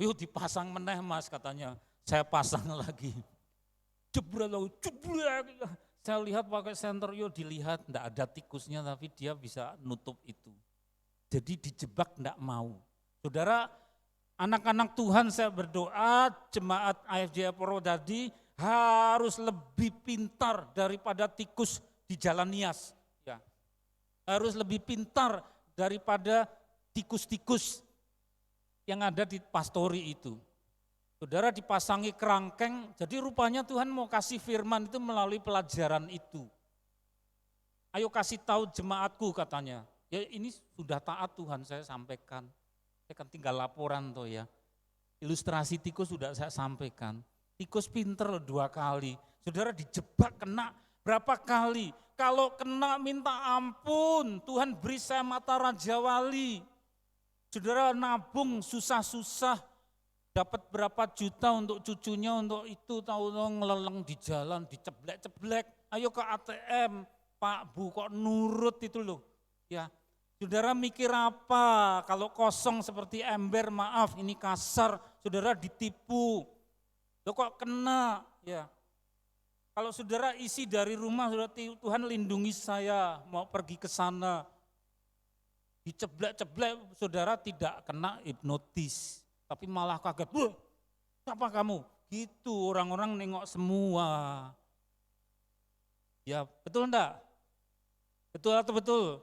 yuk dipasang meneh mas katanya. Saya pasang lagi. Jebret, jebret. Saya lihat pakai senter, yuk dilihat enggak ada tikusnya tapi dia bisa nutup itu. Jadi dijebak enggak mau. Saudara, Anak-anak Tuhan, saya berdoa jemaat AFJ Purwodadi harus lebih pintar daripada tikus di Jalan Nias. Ya. Harus lebih pintar daripada tikus-tikus yang ada di pastori itu. Saudara dipasangi kerangkeng, jadi rupanya Tuhan mau kasih firman itu melalui pelajaran itu. Ayo kasih tahu jemaatku katanya. Ya ini sudah taat Tuhan, saya sampaikan. Saya kan tinggal laporan tuh ya. Ilustrasi tikus sudah saya sampaikan. Tikus pinter loh 2 kali. Saudara dijebak kena berapa kali? Kalau kena minta ampun, Tuhan beri saya mata Raja Wali. Saudara nabung susah-susah, dapat berapa juta untuk cucunya, untuk itu tahu-tahu ngeleleng di jalan, diceblek-ceblek. Ayo ke ATM, Pak Bu kok nurut itu loh. Ya, saudara mikir apa kalau kosong seperti ember, maaf ini kasar, saudara ditipu. Loh kok kena, ya. Kalau saudara isi dari rumah, saudara Tuhan lindungi saya, mau pergi ke sana. Diceblek-ceblek, saudara tidak kena hipnotis, tapi malah kaget. Wah, siapa kamu? Gitu orang-orang nengok semua. Ya betul enggak? Betul atau betul?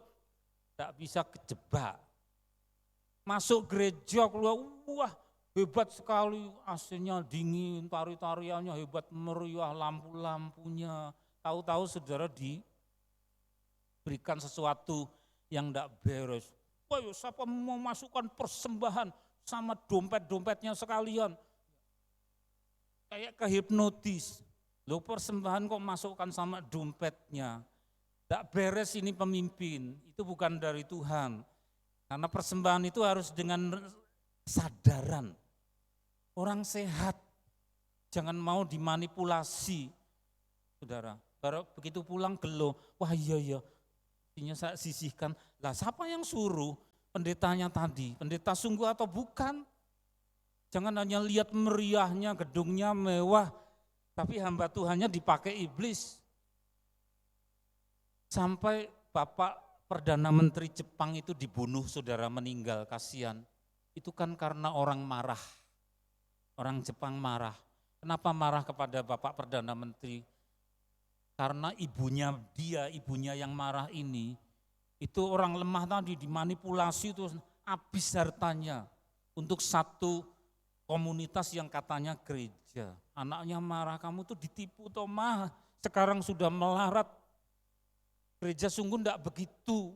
Tidak bisa kejebak. Masuk gereja keluar, wah hebat sekali, AC-nya dingin, tari-tariannya hebat, meriah, lampu-lampunya. Tahu-tahu saudara diberikan sesuatu yang tidak beres. Wah, siapa mau masukkan persembahan sama dompet-dompetnya sekalian? Kayak kehipnotis. Loh persembahan kok masukkan sama dompetnya? Tidak beres ini pemimpin, itu bukan dari Tuhan. Karena persembahan itu harus dengan kesadaran. Orang sehat, jangan mau dimanipulasi. Saudara, baru begitu pulang gelo, wah iya, artinya saya sisihkan. Lah siapa yang suruh? Pendetanya tadi, pendeta sungguh atau bukan? Jangan hanya lihat meriahnya, gedungnya mewah, tapi hamba Tuhannya dipakai iblis. Sampai Bapak Perdana Menteri Jepang itu dibunuh, saudara, meninggal, kasihan. Itu kan karena orang marah. Orang Jepang marah. Kenapa marah kepada Bapak Perdana Menteri? Karena ibunya yang marah ini, itu orang lemah tadi dimanipulasi itu habis hartanya untuk satu komunitas yang katanya gereja. Anaknya marah, kamu tuh ditipu toh mah, sekarang sudah melarat. Gereja sungguh enggak begitu.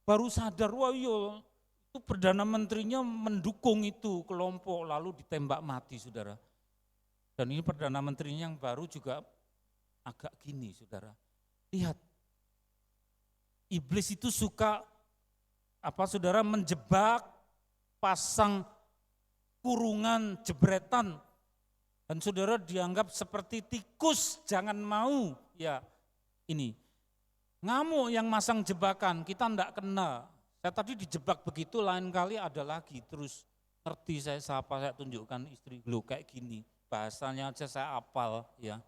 Baru sadar, wah iya, itu Perdana Menterinya mendukung itu kelompok, lalu ditembak mati, saudara. Dan ini Perdana Menterinya yang baru juga agak gini, saudara. Lihat, iblis itu suka saudara, menjebak, pasang kurungan, jebretan, dan saudara dianggap seperti tikus, jangan mau. Ya, ini ngamuk yang masang jebakan, kita enggak kena. Saya tadi dijebak begitu, lain kali ada lagi, terus ngerti saya siapa, saya tunjukkan istri, lo kayak gini, bahasanya aja saya hafal ya.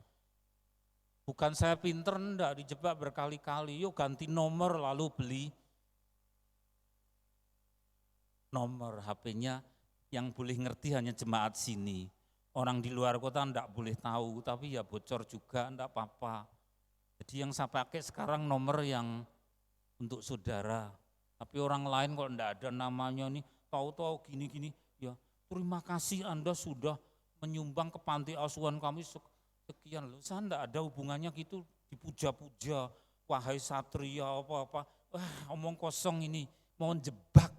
Bukan saya pinter, enggak, dijebak berkali-kali, yuk ganti nomor lalu beli nomor HP-nya, yang boleh ngerti hanya jemaat sini. Orang di luar kota enggak boleh tahu, tapi ya bocor juga, enggak apa-apa. Jadi yang saya pakai sekarang nomor yang untuk saudara. Tapi orang lain kok enggak ada namanya nih, tahu-tahu gini-gini, ya terima kasih Anda sudah menyumbang ke panti asuhan kami sekian loh. Saya enggak ada hubungannya gitu, dipuja-puja, wahai satria apa-apa, omong kosong ini, mau jebak.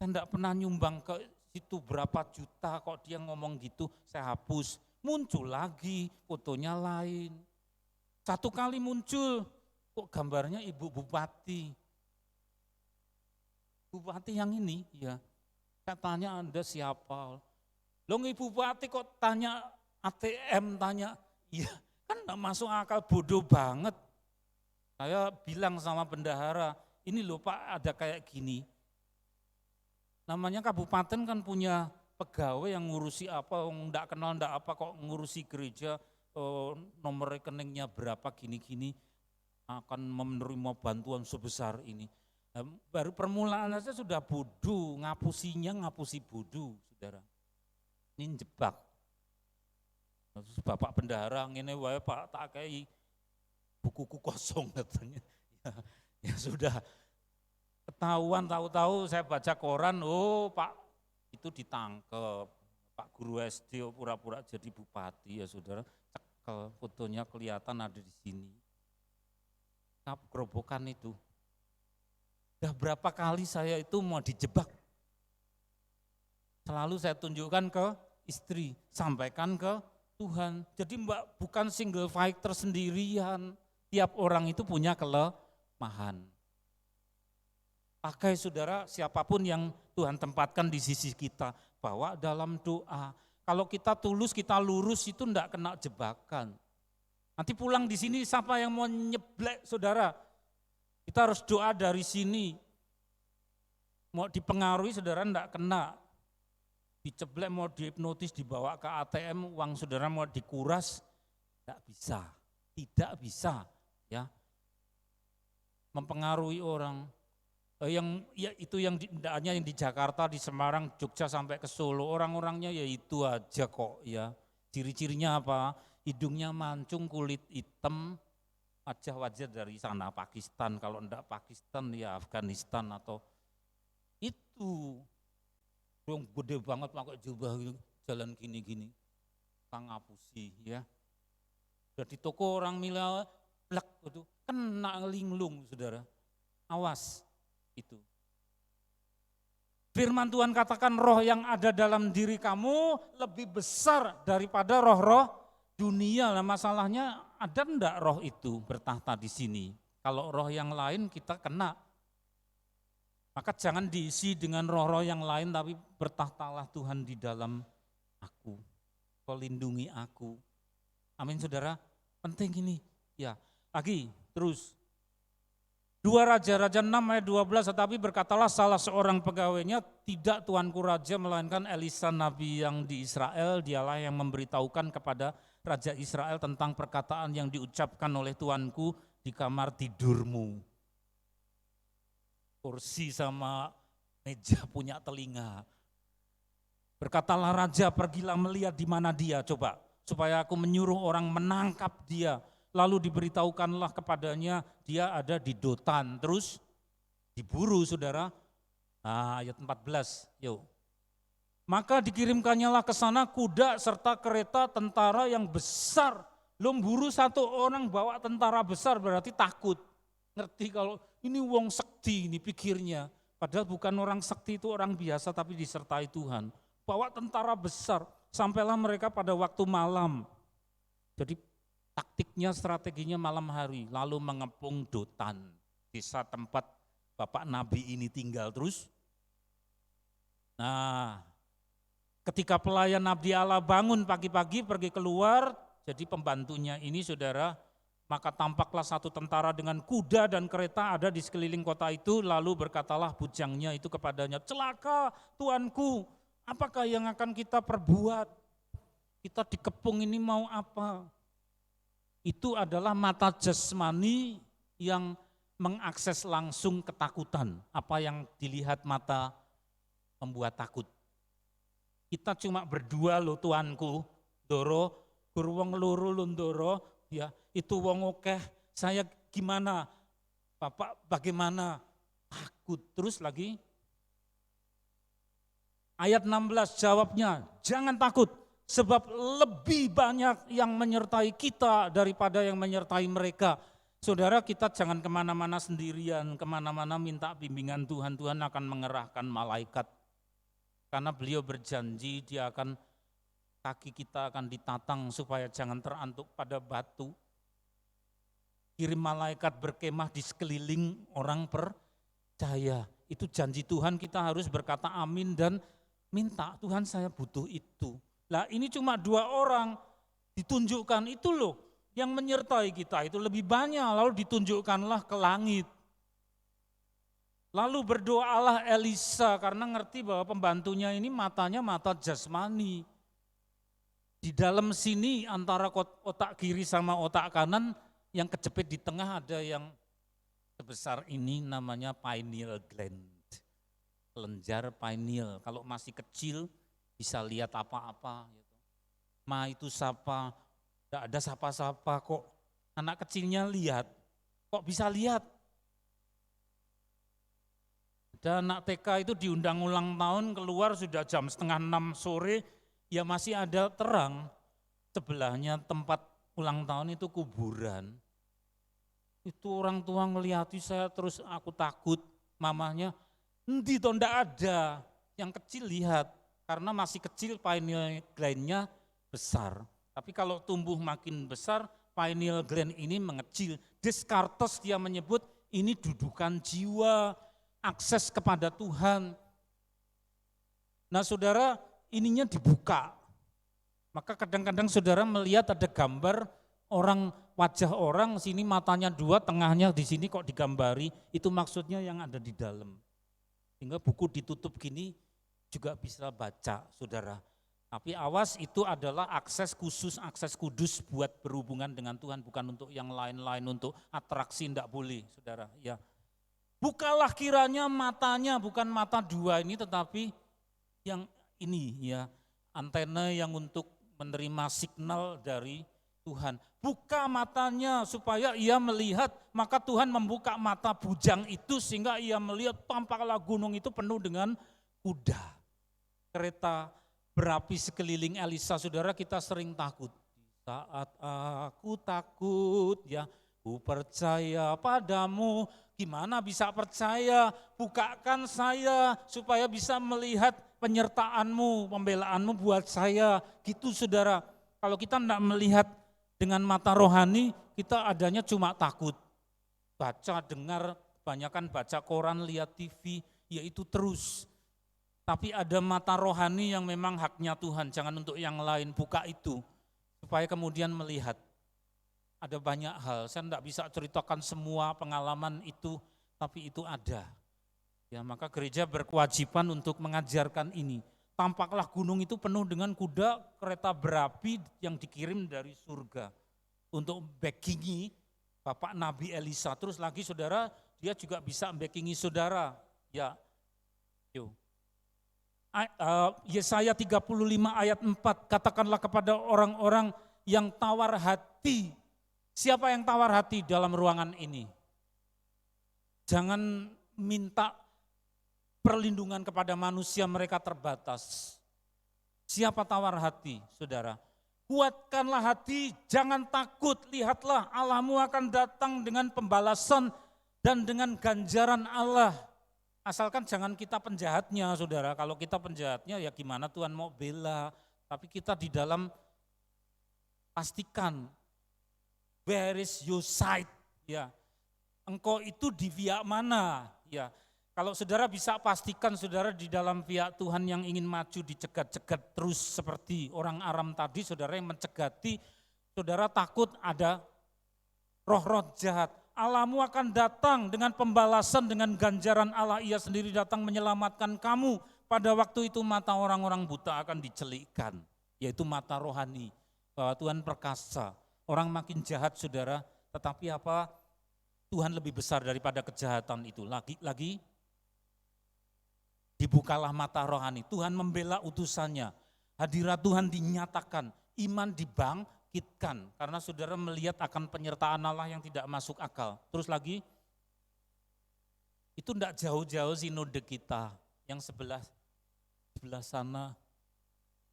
Saya enggak pernah nyumbang ke situ berapa juta, kok dia ngomong gitu, saya hapus. Muncul lagi, fotonya lain. Satu kali muncul, kok gambarnya Ibu Bupati. Bupati yang ini, ya. Saya tanya Anda siapa? Loh Ibu Bupati kok tanya ATM, tanya, iya kan enggak masuk akal, bodoh banget. Saya bilang sama bendahara, ini loh Pak ada kayak gini. Namanya kabupaten kan punya pegawai yang ngurusi apa, enggak kenal enggak apa kok ngurusi gereja, nomor rekeningnya berapa gini-gini, akan menerima bantuan sebesar ini. Baru permulaan saja sudah bodoh, ngapusi bodoh, saudara. Ini jebak. Terus Bapak Bendahara ngene wae Pak tak kei bukuku kosong katanya. Ya sudah ketahuan, tahu-tahu saya baca koran, oh Pak itu ditangkep, Pak guru SD pura-pura jadi bupati ya saudara, cekel, fotonya kelihatan ada di sini. Gerobokan itu. Udah berapa kali saya itu mau dijebak. Selalu saya tunjukkan ke istri, sampaikan ke Tuhan. Jadi Mbak bukan single fighter sendirian, tiap orang itu punya kelemahan. Pakai saudara siapapun yang Tuhan tempatkan di sisi kita, bawa dalam doa. Kalau kita tulus, kita lurus itu enggak kena jebakan. Nanti pulang di sini siapa yang mau nyeblek saudara? Kita harus doa dari sini. Mau dipengaruhi saudara enggak kena. Diceblek mau dihipnotis, dibawa ke ATM, uang saudara mau dikuras, enggak bisa. Tidak bisa ya. Mempengaruhi orang. Yang ya itu yang hanya yang di Jakarta, di Semarang, Jogja sampai ke Solo, orang-orangnya ya itu aja kok ya. Ciri-cirinya apa? Hidungnya mancung, kulit hitam, wajah-wajah dari sana Pakistan, kalau enggak Pakistan ya Afghanistan atau itu. Yang gede banget pakai jubah gitu, jalan gini-gini. Kang ngapusi ya. Udah di toko orang mila blek itu kena linglung saudara. Awas itu. Firman Tuhan katakan roh yang ada dalam diri kamu lebih besar daripada roh-roh dunia. Nah masalahnya ada enggak roh itu bertahta di sini? Kalau roh yang lain kita kena. Maka jangan diisi dengan roh-roh yang lain, tapi bertahtalah Tuhan di dalam aku. Kau lindungi aku. Amin saudara, penting ini. Ya, lagi terus. 2 Raja-Raja 6 ayat 12, tetapi berkatalah salah seorang pegawainya, tidak tuanku raja, melainkan Elisa nabi yang di Israel, dialah yang memberitahukan kepada Raja Israel tentang perkataan yang diucapkan oleh tuanku di kamar tidurmu. Kursi sama meja punya telinga. Berkatalah raja, pergilah melihat di mana dia, coba, supaya aku menyuruh orang menangkap dia. Lalu diberitahukanlah kepadanya, dia ada di Dotan. Terus diburu saudara. Nah, ayat 14, yuk. Maka dikirimkannyalah ke sana kuda serta kereta tentara yang besar. Lo buru satu orang bawa tentara besar berarti takut. Ngerti kalau ini wong sekti ini pikirnya. Padahal bukan orang sekti, itu orang biasa tapi disertai Tuhan. Bawa tentara besar, sampailah mereka pada waktu malam. Jadi taktiknya, strateginya malam hari, lalu mengepung Dotan, desa tempat Bapak Nabi ini tinggal terus. Nah, ketika pelayan Nabi Allah bangun pagi-pagi pergi keluar, jadi pembantunya ini saudara, maka tampaklah satu tentara dengan kuda dan kereta ada di sekeliling kota itu, lalu berkatalah bujangnya itu kepadanya, celaka tuanku, apakah yang akan kita perbuat? Kita dikepung ini mau apa? Itu adalah mata jasmani yang mengakses langsung ketakutan. Apa yang dilihat mata membuat takut. Kita cuma berdua loh tuanku, Doro, guru wong loro lundoro, ya itu wong okeh, saya gimana? Bapak bagaimana? Takut. Terus lagi. Ayat 16 jawabnya, jangan takut. Sebab lebih banyak yang menyertai kita daripada yang menyertai mereka. Saudara, kita jangan kemana-mana sendirian, kemana-mana minta bimbingan Tuhan. Tuhan akan mengerahkan malaikat. Karena beliau berjanji dia akan, kaki kita akan ditatang supaya jangan terantuk pada batu. Kirim malaikat berkemah di sekeliling orang percaya. Itu janji Tuhan, kita harus berkata amin dan minta, Tuhan saya butuh itu. Lah ini cuma 2 orang ditunjukkan itu loh yang menyertai kita itu lebih banyak, lalu ditunjukkanlah ke langit. Lalu berdoalah Elisa karena ngerti bahwa pembantunya ini matanya mata jasmani. Di dalam sini antara otak kiri sama otak kanan yang kejepit di tengah ada yang sebesar ini namanya pineal gland, kelenjar pineal. Kalau masih kecil bisa lihat apa-apa. Gitu. Ma itu sapa, tidak ada sapa-sapa kok. Anak kecilnya lihat, kok bisa lihat? Ada anak TK itu diundang ulang tahun, keluar sudah jam 5:30 sore, ya masih ada terang. Sebelahnya tempat ulang tahun itu kuburan. Itu orang tua ngeliati saya terus aku takut, mamanya, endi toh ndak ada. Yang kecil lihat, karena masih kecil pineal gland-nya besar. Tapi kalau tumbuh makin besar, pineal gland ini mengecil. Descartes dia menyebut ini dudukan jiwa, akses kepada Tuhan. Nah saudara, ininya dibuka. Maka kadang-kadang saudara melihat ada gambar orang, wajah orang, sini matanya 2, tengahnya di sini kok digambari, itu maksudnya yang ada di dalam. Sehingga buku ditutup gini juga bisa baca saudara. Tapi awas, itu adalah akses khusus, akses kudus buat berhubungan dengan Tuhan, bukan untuk yang lain-lain, untuk atraksi enggak boleh saudara. Ya. Bukalah kiranya matanya, bukan mata 2 ini tetapi yang ini ya, antena yang untuk menerima signal dari Tuhan. Buka matanya supaya ia melihat, maka Tuhan membuka mata bujang itu sehingga ia melihat tampaklah gunung itu penuh dengan kuda. Kereta berapi sekeliling Elisa, saudara kita sering takut. Saat aku takut ya, ku percaya padamu. Gimana bisa percaya? Bukakan saya supaya bisa melihat penyertaanmu, pembelaanmu buat saya. Gitu saudara, kalau kita tidak melihat dengan mata rohani, kita adanya cuma takut. Baca, dengar, kebanyakan baca koran, lihat TV, yaitu terus. Tapi ada mata rohani yang memang haknya Tuhan, jangan untuk yang lain, buka itu. Supaya kemudian melihat. Ada banyak hal, saya tidak bisa ceritakan semua pengalaman itu, tapi itu ada. Ya, maka gereja berkewajiban untuk mengajarkan ini. Tampaklah gunung itu penuh dengan kuda, kereta berapi yang dikirim dari surga. Untuk backingi Bapak Nabi Elisa. Terus lagi saudara, dia juga bisa backingi saudara. Ya, yuk. Yesaya 35 ayat 4, katakanlah kepada orang-orang yang tawar hati. Siapa yang tawar hati dalam ruangan ini? Jangan minta perlindungan kepada manusia, mereka terbatas. Siapa tawar hati, saudara? Kuatkanlah hati, jangan takut, lihatlah Allahmu akan datang dengan pembalasan dan dengan ganjaran Allah. Asalkan jangan kita penjahatnya, saudara. Kalau kita penjahatnya ya gimana Tuhan mau bela. Tapi kita di dalam pastikan, where is your side? Ya, engkau itu di pihak mana? Ya, kalau saudara bisa pastikan saudara di dalam pihak Tuhan yang ingin maju dicegat-cegat terus seperti orang Aram tadi, saudara yang mencegati, saudara takut ada roh-roh jahat. Allahmu akan datang dengan pembalasan, dengan ganjaran Allah, ia sendiri datang menyelamatkan kamu. Pada waktu itu mata orang-orang buta akan dicelikkan, yaitu mata rohani, bahwa Tuhan perkasa. Orang makin jahat saudara, tetapi apa? Tuhan lebih besar daripada kejahatan itu. Lagi dibukalah mata rohani, Tuhan membela utusannya. Hadirat Tuhan dinyatakan, iman dibangkitkan. Karena saudara melihat akan penyertaan Allah yang tidak masuk akal. Terus lagi, itu tidak jauh-jauh sinode kita. Yang sebelah sana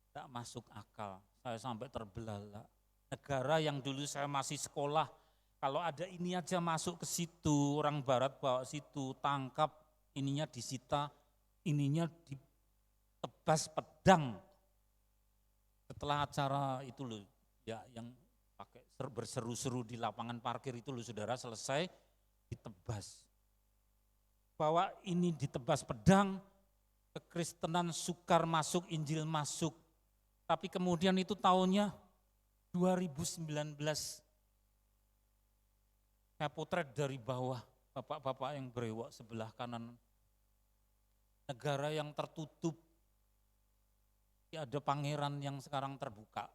tidak masuk akal. Saya sampai terbelalak. Negara yang dulu saya masih sekolah, kalau ada ini aja masuk ke situ, orang barat bawa situ, tangkap, ininya disita, ininya ditebas pedang. Setelah acara itu loh, ya yang pakai berseru-seru di lapangan parkir itu loh saudara, selesai ditebas. Bahwa ini ditebas pedang, kekristenan sukar masuk, Injil masuk. Tapi kemudian itu tahunnya 2019, saya potret dari bawah, bapak-bapak yang berewok sebelah kanan. Negara yang tertutup, ada pangeran yang sekarang terbuka.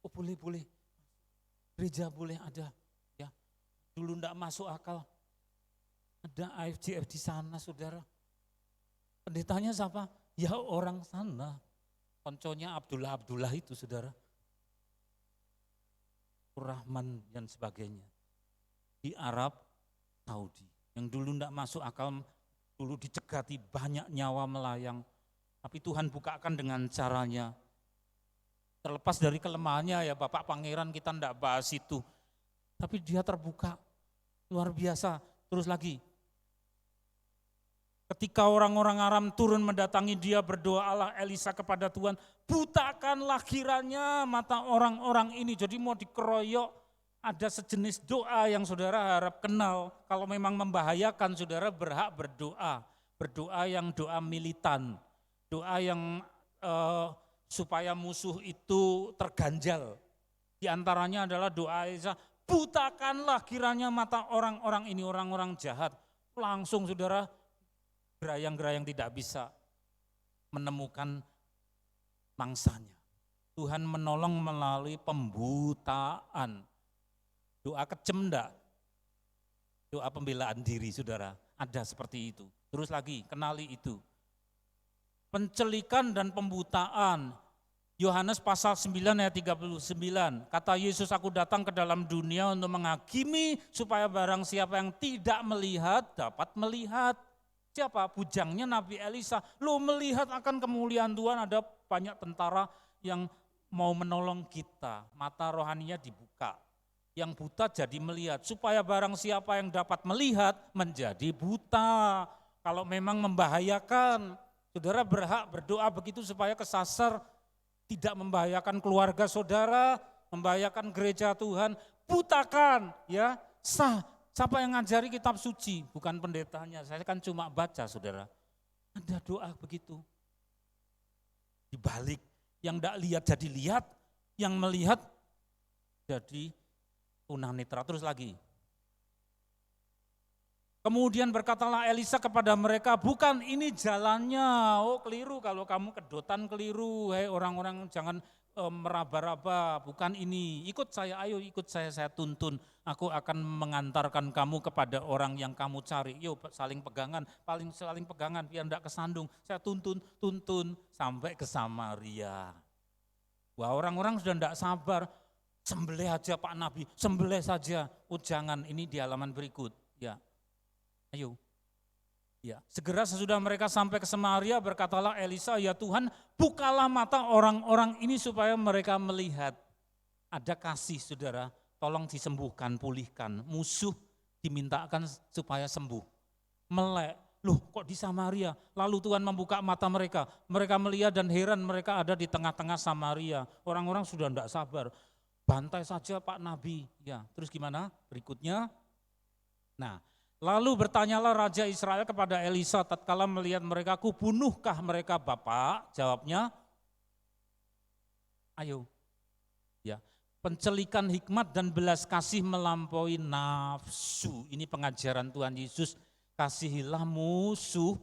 Oh boleh, gereja boleh ada. Ya, dulu enggak masuk akal, Ada AFJF di sana saudara. Pendetanya siapa? Ya orang sana. Konconya Abdullah itu saudara. Rahman dan sebagainya. Di Arab Saudi. Yang dulu tidak masuk akal, dulu dicegati banyak nyawa melayang. Tapi Tuhan bukakan dengan caranya. Terlepas dari kelemahannya ya Bapak Pangeran, kita tidak bahas itu. Tapi dia terbuka, luar biasa. Terus lagi, ketika orang-orang Aram turun mendatangi dia, berdoalah Elisa kepada Tuhan, butakanlah kiranya mata orang-orang ini. Jadi mau dikeroyok, ada sejenis doa yang saudara harap kenal. Kalau memang membahayakan, saudara berhak berdoa. Berdoa yang doa militan, doa yang supaya musuh itu terganjal. Di antaranya adalah doa Elisa, butakanlah kiranya mata orang-orang ini, orang-orang jahat. Langsung saudara, gerayang-gerayang tidak bisa menemukan mangsanya. Tuhan menolong melalui pembutaan. Doa kejem enggak? Doa pembelaan diri saudara, ada seperti itu. Terus lagi, kenali itu. Pencelikan dan pembutaan. Yohanes pasal 9 ayat 39. Kata Yesus, aku datang ke dalam dunia untuk menghakimi supaya barang siapa yang tidak melihat dapat melihat. Siapa? Bujangnya Nabi Elisa. Lo melihat akan kemuliaan Tuhan, ada banyak tentara yang mau menolong kita. Mata rohaninya dibuka. Yang buta jadi melihat, supaya barang siapa yang dapat melihat menjadi buta. Kalau memang membahayakan, saudara berhak berdoa begitu supaya kesasar, tidak membahayakan keluarga saudara, membahayakan gereja Tuhan. Butakan, ya sah. Siapa yang ngajari kitab suci? Bukan pendetanya, saya kan cuma baca saudara. Ada doa begitu. Dibalik, yang tidak lihat jadi lihat, yang melihat jadi tunanetra. Terus lagi. Kemudian berkatalah Elisa kepada mereka, bukan ini jalannya. Oh keliru, kalau kamu kedotan keliru. Hei orang-orang jangan meraba-raba, bukan ini. Ikut saya, ayo ikut saya tuntun. Aku akan mengantarkan kamu kepada orang yang kamu cari. Yuk saling pegangan, saling pegangan biar tidak kesandung. Saya tuntun sampai ke Samaria. Wah orang-orang sudah tidak sabar. Sembelih aja Pak Nabi, sembelih saja. Oh jangan, ini di halaman berikut. Ya, ayo. Ya, segera sesudah mereka sampai ke Samaria, berkatalah Elisa, ya Tuhan, bukalah mata orang-orang ini supaya mereka melihat. Ada kasih saudara, tolong disembuhkan, pulihkan. Musuh dimintakan supaya sembuh. Melek, loh kok di Samaria? Lalu Tuhan membuka mata mereka. Mereka melihat dan heran mereka ada di tengah-tengah Samaria. Orang-orang sudah tidak sabar. Bantai saja Pak Nabi. Ya, terus gimana? Berikutnya. Nah, lalu bertanyalah Raja Israel kepada Elisa tatkala melihat mereka, kubunuhkah mereka Bapak? Jawabnya, ayo. Ya, pencelikan hikmat dan belas kasih melampaui nafsu. Ini pengajaran Tuhan Yesus, kasihilah musuhmu.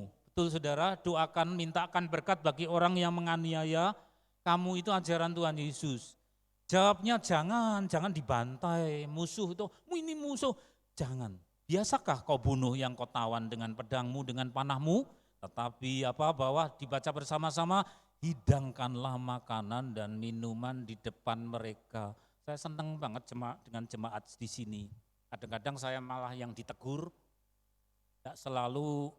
Betul saudara, doakan, mintakan berkat bagi orang yang menganiaya kamu, itu ajaran Tuhan Yesus. Jawabnya jangan dibantai, musuh itu, ini musuh, jangan. Biasakah kau bunuh yang kau tawan dengan pedangmu, dengan panahmu? Tetapi bahwa dibaca bersama-sama, hidangkanlah makanan dan minuman di depan mereka. Saya senang banget dengan jemaat di sini. Kadang-kadang saya malah yang ditegur, tidak selalu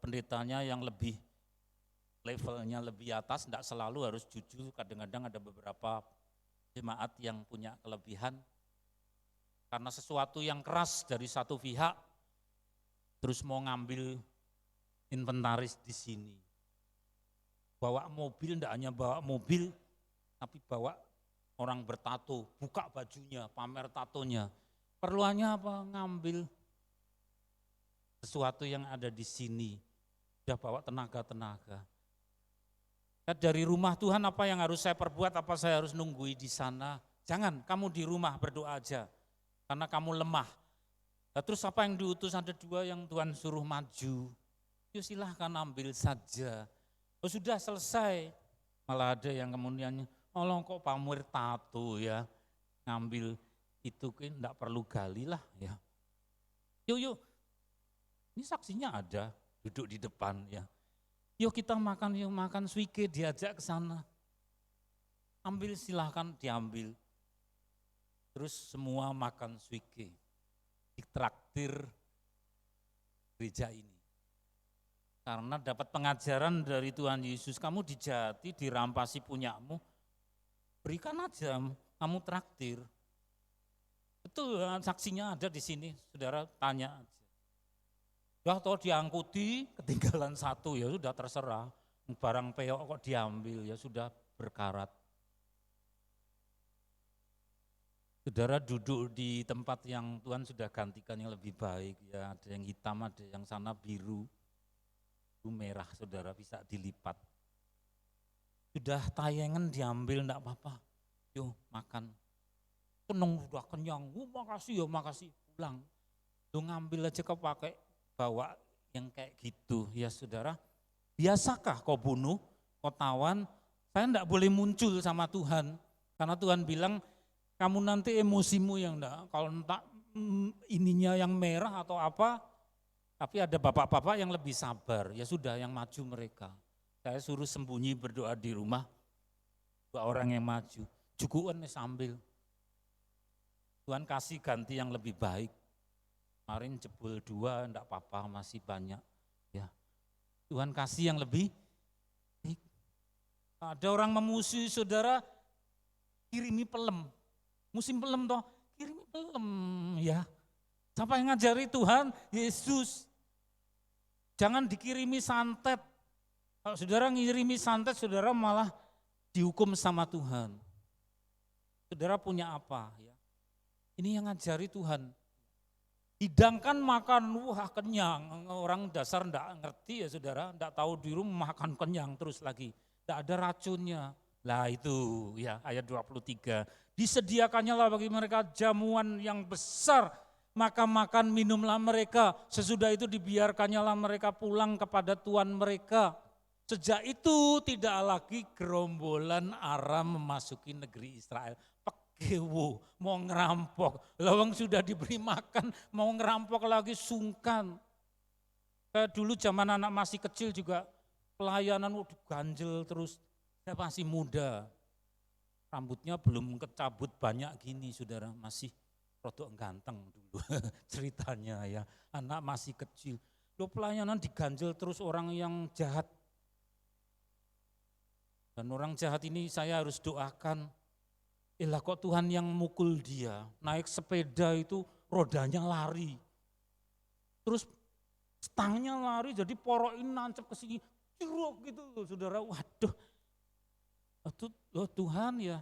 pendetanya yang lebih levelnya lebih atas, tidak selalu harus jujur. Kadang-kadang ada beberapa jemaat yang punya kelebihan karena sesuatu yang keras dari satu pihak terus mau ngambil inventaris di sini. Bawa mobil, tidak hanya bawa mobil tapi bawa orang bertato, buka bajunya, pamer tatonya. Perluannya apa? Ngambil sesuatu yang ada di sini. Sudah bawa tenaga-tenaga. Dari rumah Tuhan apa yang harus saya perbuat, apa saya harus nunggui di sana. Jangan, kamu di rumah berdoa aja, karena kamu lemah. Nah, terus apa yang diutus, ada dua yang Tuhan suruh maju. Yuk silahkan ambil saja. Oh sudah selesai. Malah ada yang kemudian, oh kok pamer tato ya, ngambil itu kan enggak perlu gali lah ya. Yuk, ini saksinya ada, duduk di depan ya. Yuk kita makan, yuk makan suike, diajak ke sana. Ambil silahkan diambil. Terus semua makan suike. Ditraktir gereja ini. Karena dapat pengajaran dari Tuhan Yesus, kamu dijati, dirampasi punyamu, berikan aja, kamu traktir. Betul, saksinya ada di sini, saudara tanya aja. Ya toh diangkuti, ketinggalan satu, ya sudah terserah. Barang peok kok diambil, ya sudah berkarat. Saudara duduk di tempat yang Tuhan sudah gantikan yang lebih baik, ya ada yang hitam, ada yang sana biru, itu merah, saudara bisa dilipat. Sudah tayangan diambil enggak apa-apa, yuk makan. Seneng sudah kenyang, makasih ya makasih, pulang. Lu ngambil aja kau pakai, bawa yang kayak gitu, ya saudara. Biasakah kau bunuh, kau tawan, saya enggak boleh muncul sama Tuhan, karena Tuhan bilang, kamu nanti emosimu yang enggak, kalau entah ininya yang merah atau apa, tapi ada bapak-bapak yang lebih sabar, ya sudah yang maju mereka. Saya suruh sembunyi berdoa di rumah, dua orang yang maju, cukupan sambil. Tuhan kasih ganti yang lebih baik. Kemarin jebol 2, enggak apa-apa, masih banyak. Ya, Tuhan kasih yang lebih baik. Ada orang memusuhi saudara, kirimi pelem. Musim pelem toh, kirimi pelem ya. Siapa yang ngajari Tuhan? Yesus. Jangan dikirimi santet. Kalau saudara ngirimi santet, saudara malah dihukum sama Tuhan. Saudara punya apa? Ya. Ini yang ngajari Tuhan. Hidangkan makan, wah kenyang. Orang dasar enggak ngerti ya saudara, enggak tahu di rumah makan kenyang terus lagi. Enggak ada racunnya. Lah itu ya ayat 23. Disediakannya lah bagi mereka jamuan yang besar, maka makan minumlah mereka. Sesudah itu dibiarkannya lah mereka pulang kepada Tuhan mereka. Sejak itu tidak lagi gerombolan Aram memasuki negeri Israel. Pekewo, mau ngerampok. Lawang sudah diberi makan, mau ngerampok lagi sungkan. Kayak dulu zaman anak masih kecil juga pelayanan ganjel terus. Saya masih muda, rambutnya belum kecabut banyak gini saudara, masih rodok ganteng dulu ceritanya ya. Anak masih kecil, lo pelayanan diganjel terus orang yang jahat. Dan orang jahat ini saya harus doakan, lah kok Tuhan yang mukul dia, naik sepeda itu rodanya lari. Terus stangnya lari jadi porokin nancep ke sini, ciruk gitu saudara, waduh. Oh Tuhan ya,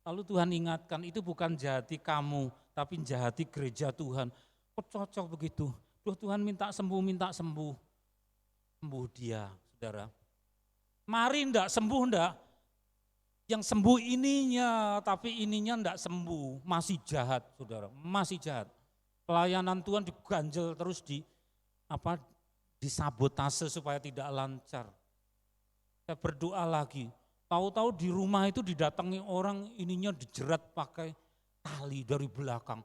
lalu Tuhan ingatkan itu bukan jahati kamu, tapi jahati gereja Tuhan. Kok cocok begitu? Tuhan minta sembuh, sembuh dia saudara. Mari enggak sembuh enggak, yang sembuh ininya, tapi ininya enggak sembuh, masih jahat saudara, masih jahat. Pelayanan Tuhan diganjel terus disabotase supaya tidak lancar. Saya berdoa lagi. Tahu-tahu di rumah itu didatangi orang, ininya dijerat pakai tali dari belakang.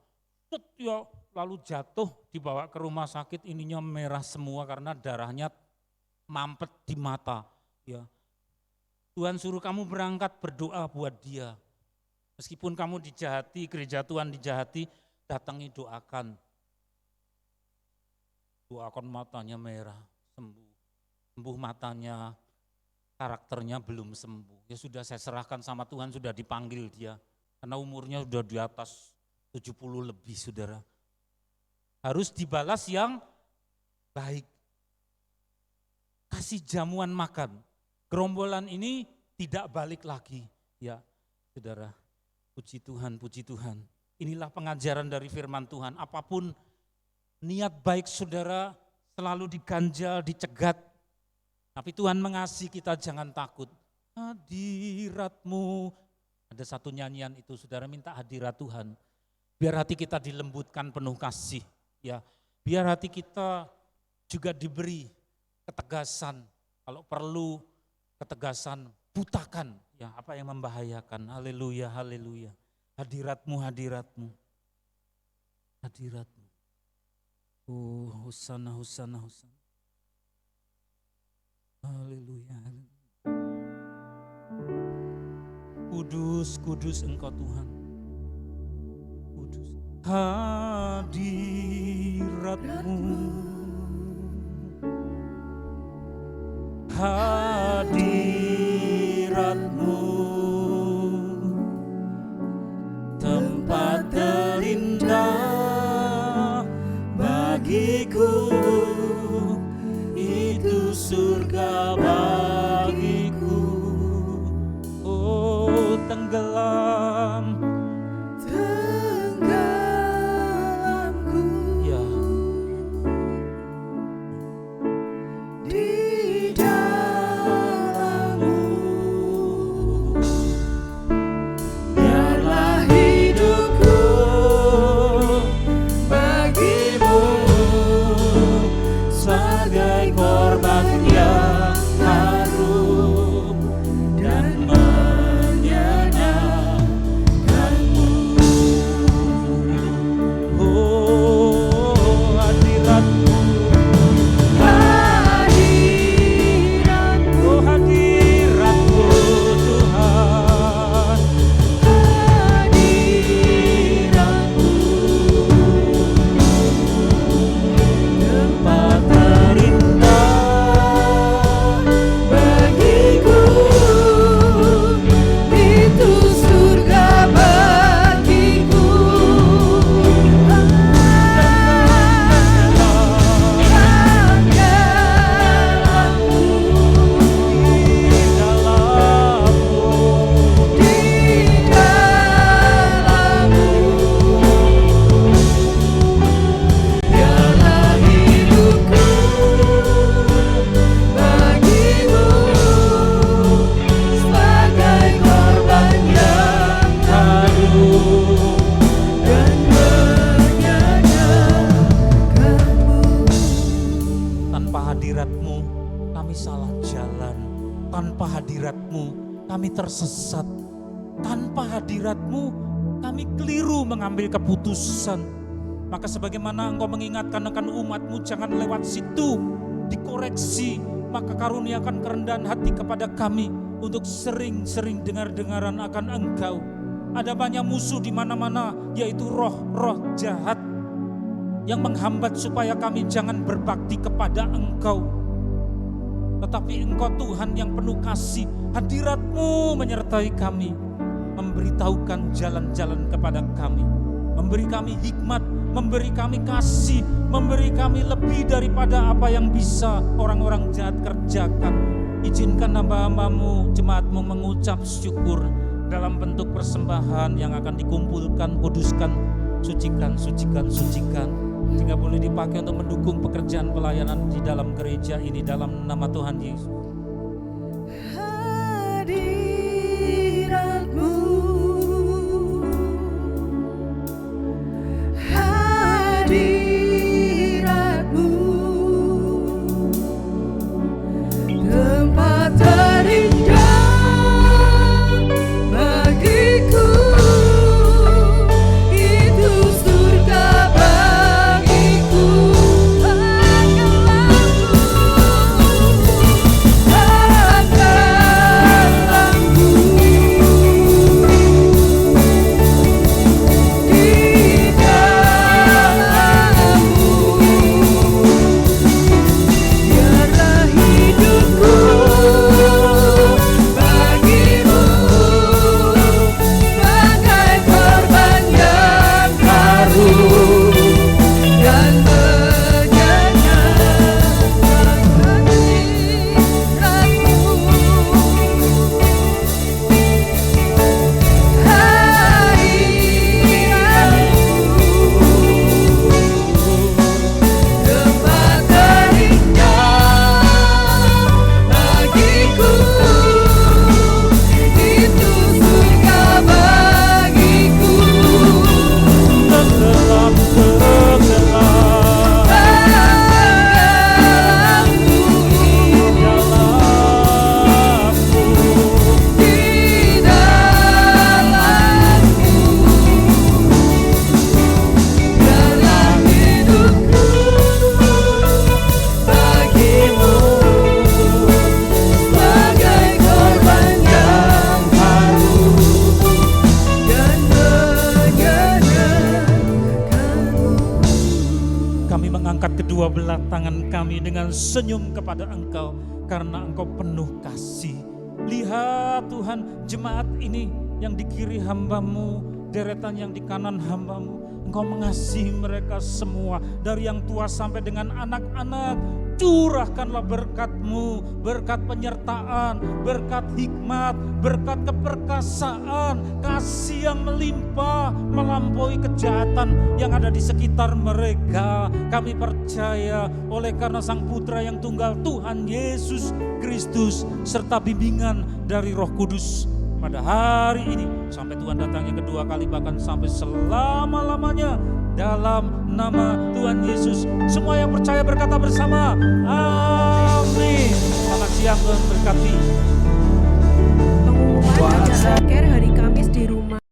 Ya, lalu jatuh, dibawa ke rumah sakit, ininya merah semua karena darahnya mampet di mata. Ya. Tuhan suruh kamu berangkat berdoa buat dia. Meskipun kamu dijahati, gereja Tuhan dijahati, datangi doakan. Doakan matanya merah, sembuh. Sembuh matanya, karakternya belum sembuh. Ya sudah saya serahkan sama Tuhan, sudah dipanggil dia. Karena umurnya sudah di atas 70 lebih saudara. Harus dibalas yang baik. Kasih jamuan makan. Gerombolan ini tidak balik lagi. Ya saudara, puji Tuhan, puji Tuhan. Inilah pengajaran dari firman Tuhan. Apapun niat baik saudara selalu diganjal, dicegat. Tapi Tuhan mengasihi kita, jangan takut. Hadirat-Mu. Ada satu nyanyian itu, saudara minta hadirat Tuhan. Biar hati kita dilembutkan penuh kasih. Ya, biar hati kita juga diberi ketegasan. Kalau perlu ketegasan, butakan. Ya, apa yang membahayakan. Haleluya, haleluya. Hadirat-Mu, hadirat-Mu. Hadirat-Mu. Hosana, hosana, hosana. Haleluya. Kudus, kudus Engkau Tuhan. Kudus. Hadirat-Mu, hadirat-Mu, tempat terindah bagiku, itu surga bagiku. Oh, tenggelamku ya di dalam-Mu, biarlah hidupku bagimu sebagai korban yang harum dan menyenangkanmu. Oh, hadirat-Mu, hadirat-Mu, oh hadirat-Mu Tuhan. hadirat-Mu, Tempat terindah bagiku, itu surga bagiku. di dalam-Mu. Biarlah hidupku bagimu sebagai korban yang harum dan menyenangkanmu. Tanpa hadirat-Mu kami salah jalan. Tanpa hadirat-Mu kami tersesat. Tanpa hadirat-Mu kami keliru mengambil keputusan. Maka sebagaimana Engkau mengingatkan akan umat-Mu jangan lewat situ, dikoreksi. Maka karuniakan kerendahan hati kepada kami untuk sering-sering dengar-dengaran akan Engkau. Ada banyak musuh di mana-mana, yaitu roh-roh jahat yang menghambat supaya kami jangan berbakti kepada Engkau. Tetapi Engkau Tuhan yang penuh kasih, hadirat-Mu menyertai kami, memberitahukan jalan-jalan kepada kami, memberi kami hikmat, memberi kami kasih, memberi kami lebih daripada apa yang bisa orang-orang jahat kerjakan. Izinkan hamba-Hamba-Mu, jemaat-Mu mengucap syukur dalam bentuk persembahan yang akan dikumpulkan, kuduskan, sucikan, sucikan, sucikan, sehingga boleh dipakai untuk mendukung pekerjaan pelayanan di dalam gereja ini dalam nama Tuhan Yesus. Hadirat-Mu, hadirat-Mu, tempat terindah bagiku, itu surga bagiku. kedua belah tangan kami dengan senyum kepada Engkau karena Engkau penuh kasih. Lihat Tuhan, jemaat ini yang di kiri hamba-Mu, deretan yang di kanan hamba-Mu, Engkau mengasihi mereka semua, dari yang tua sampai dengan anak-anak. Curahkanlah berkat-Mu, berkat penyertaan, berkat hikmat, berkat keperkasaan, kasih yang melimpah, melampaui kejahatan yang ada di sekitar mereka. Kami percaya oleh karena Sang Putra yang tunggal Tuhan Yesus Kristus, serta bimbingan dari Roh Kudus, pada hari ini sampai Tuhan datang yang kedua kali, bahkan sampai selama-lamanya, dalam nama Tuhan Yesus. Semua yang percaya berkata bersama, amin. Selamat siang, Tuhan berkati. Pengumuman acara care hari Kamis di rumah.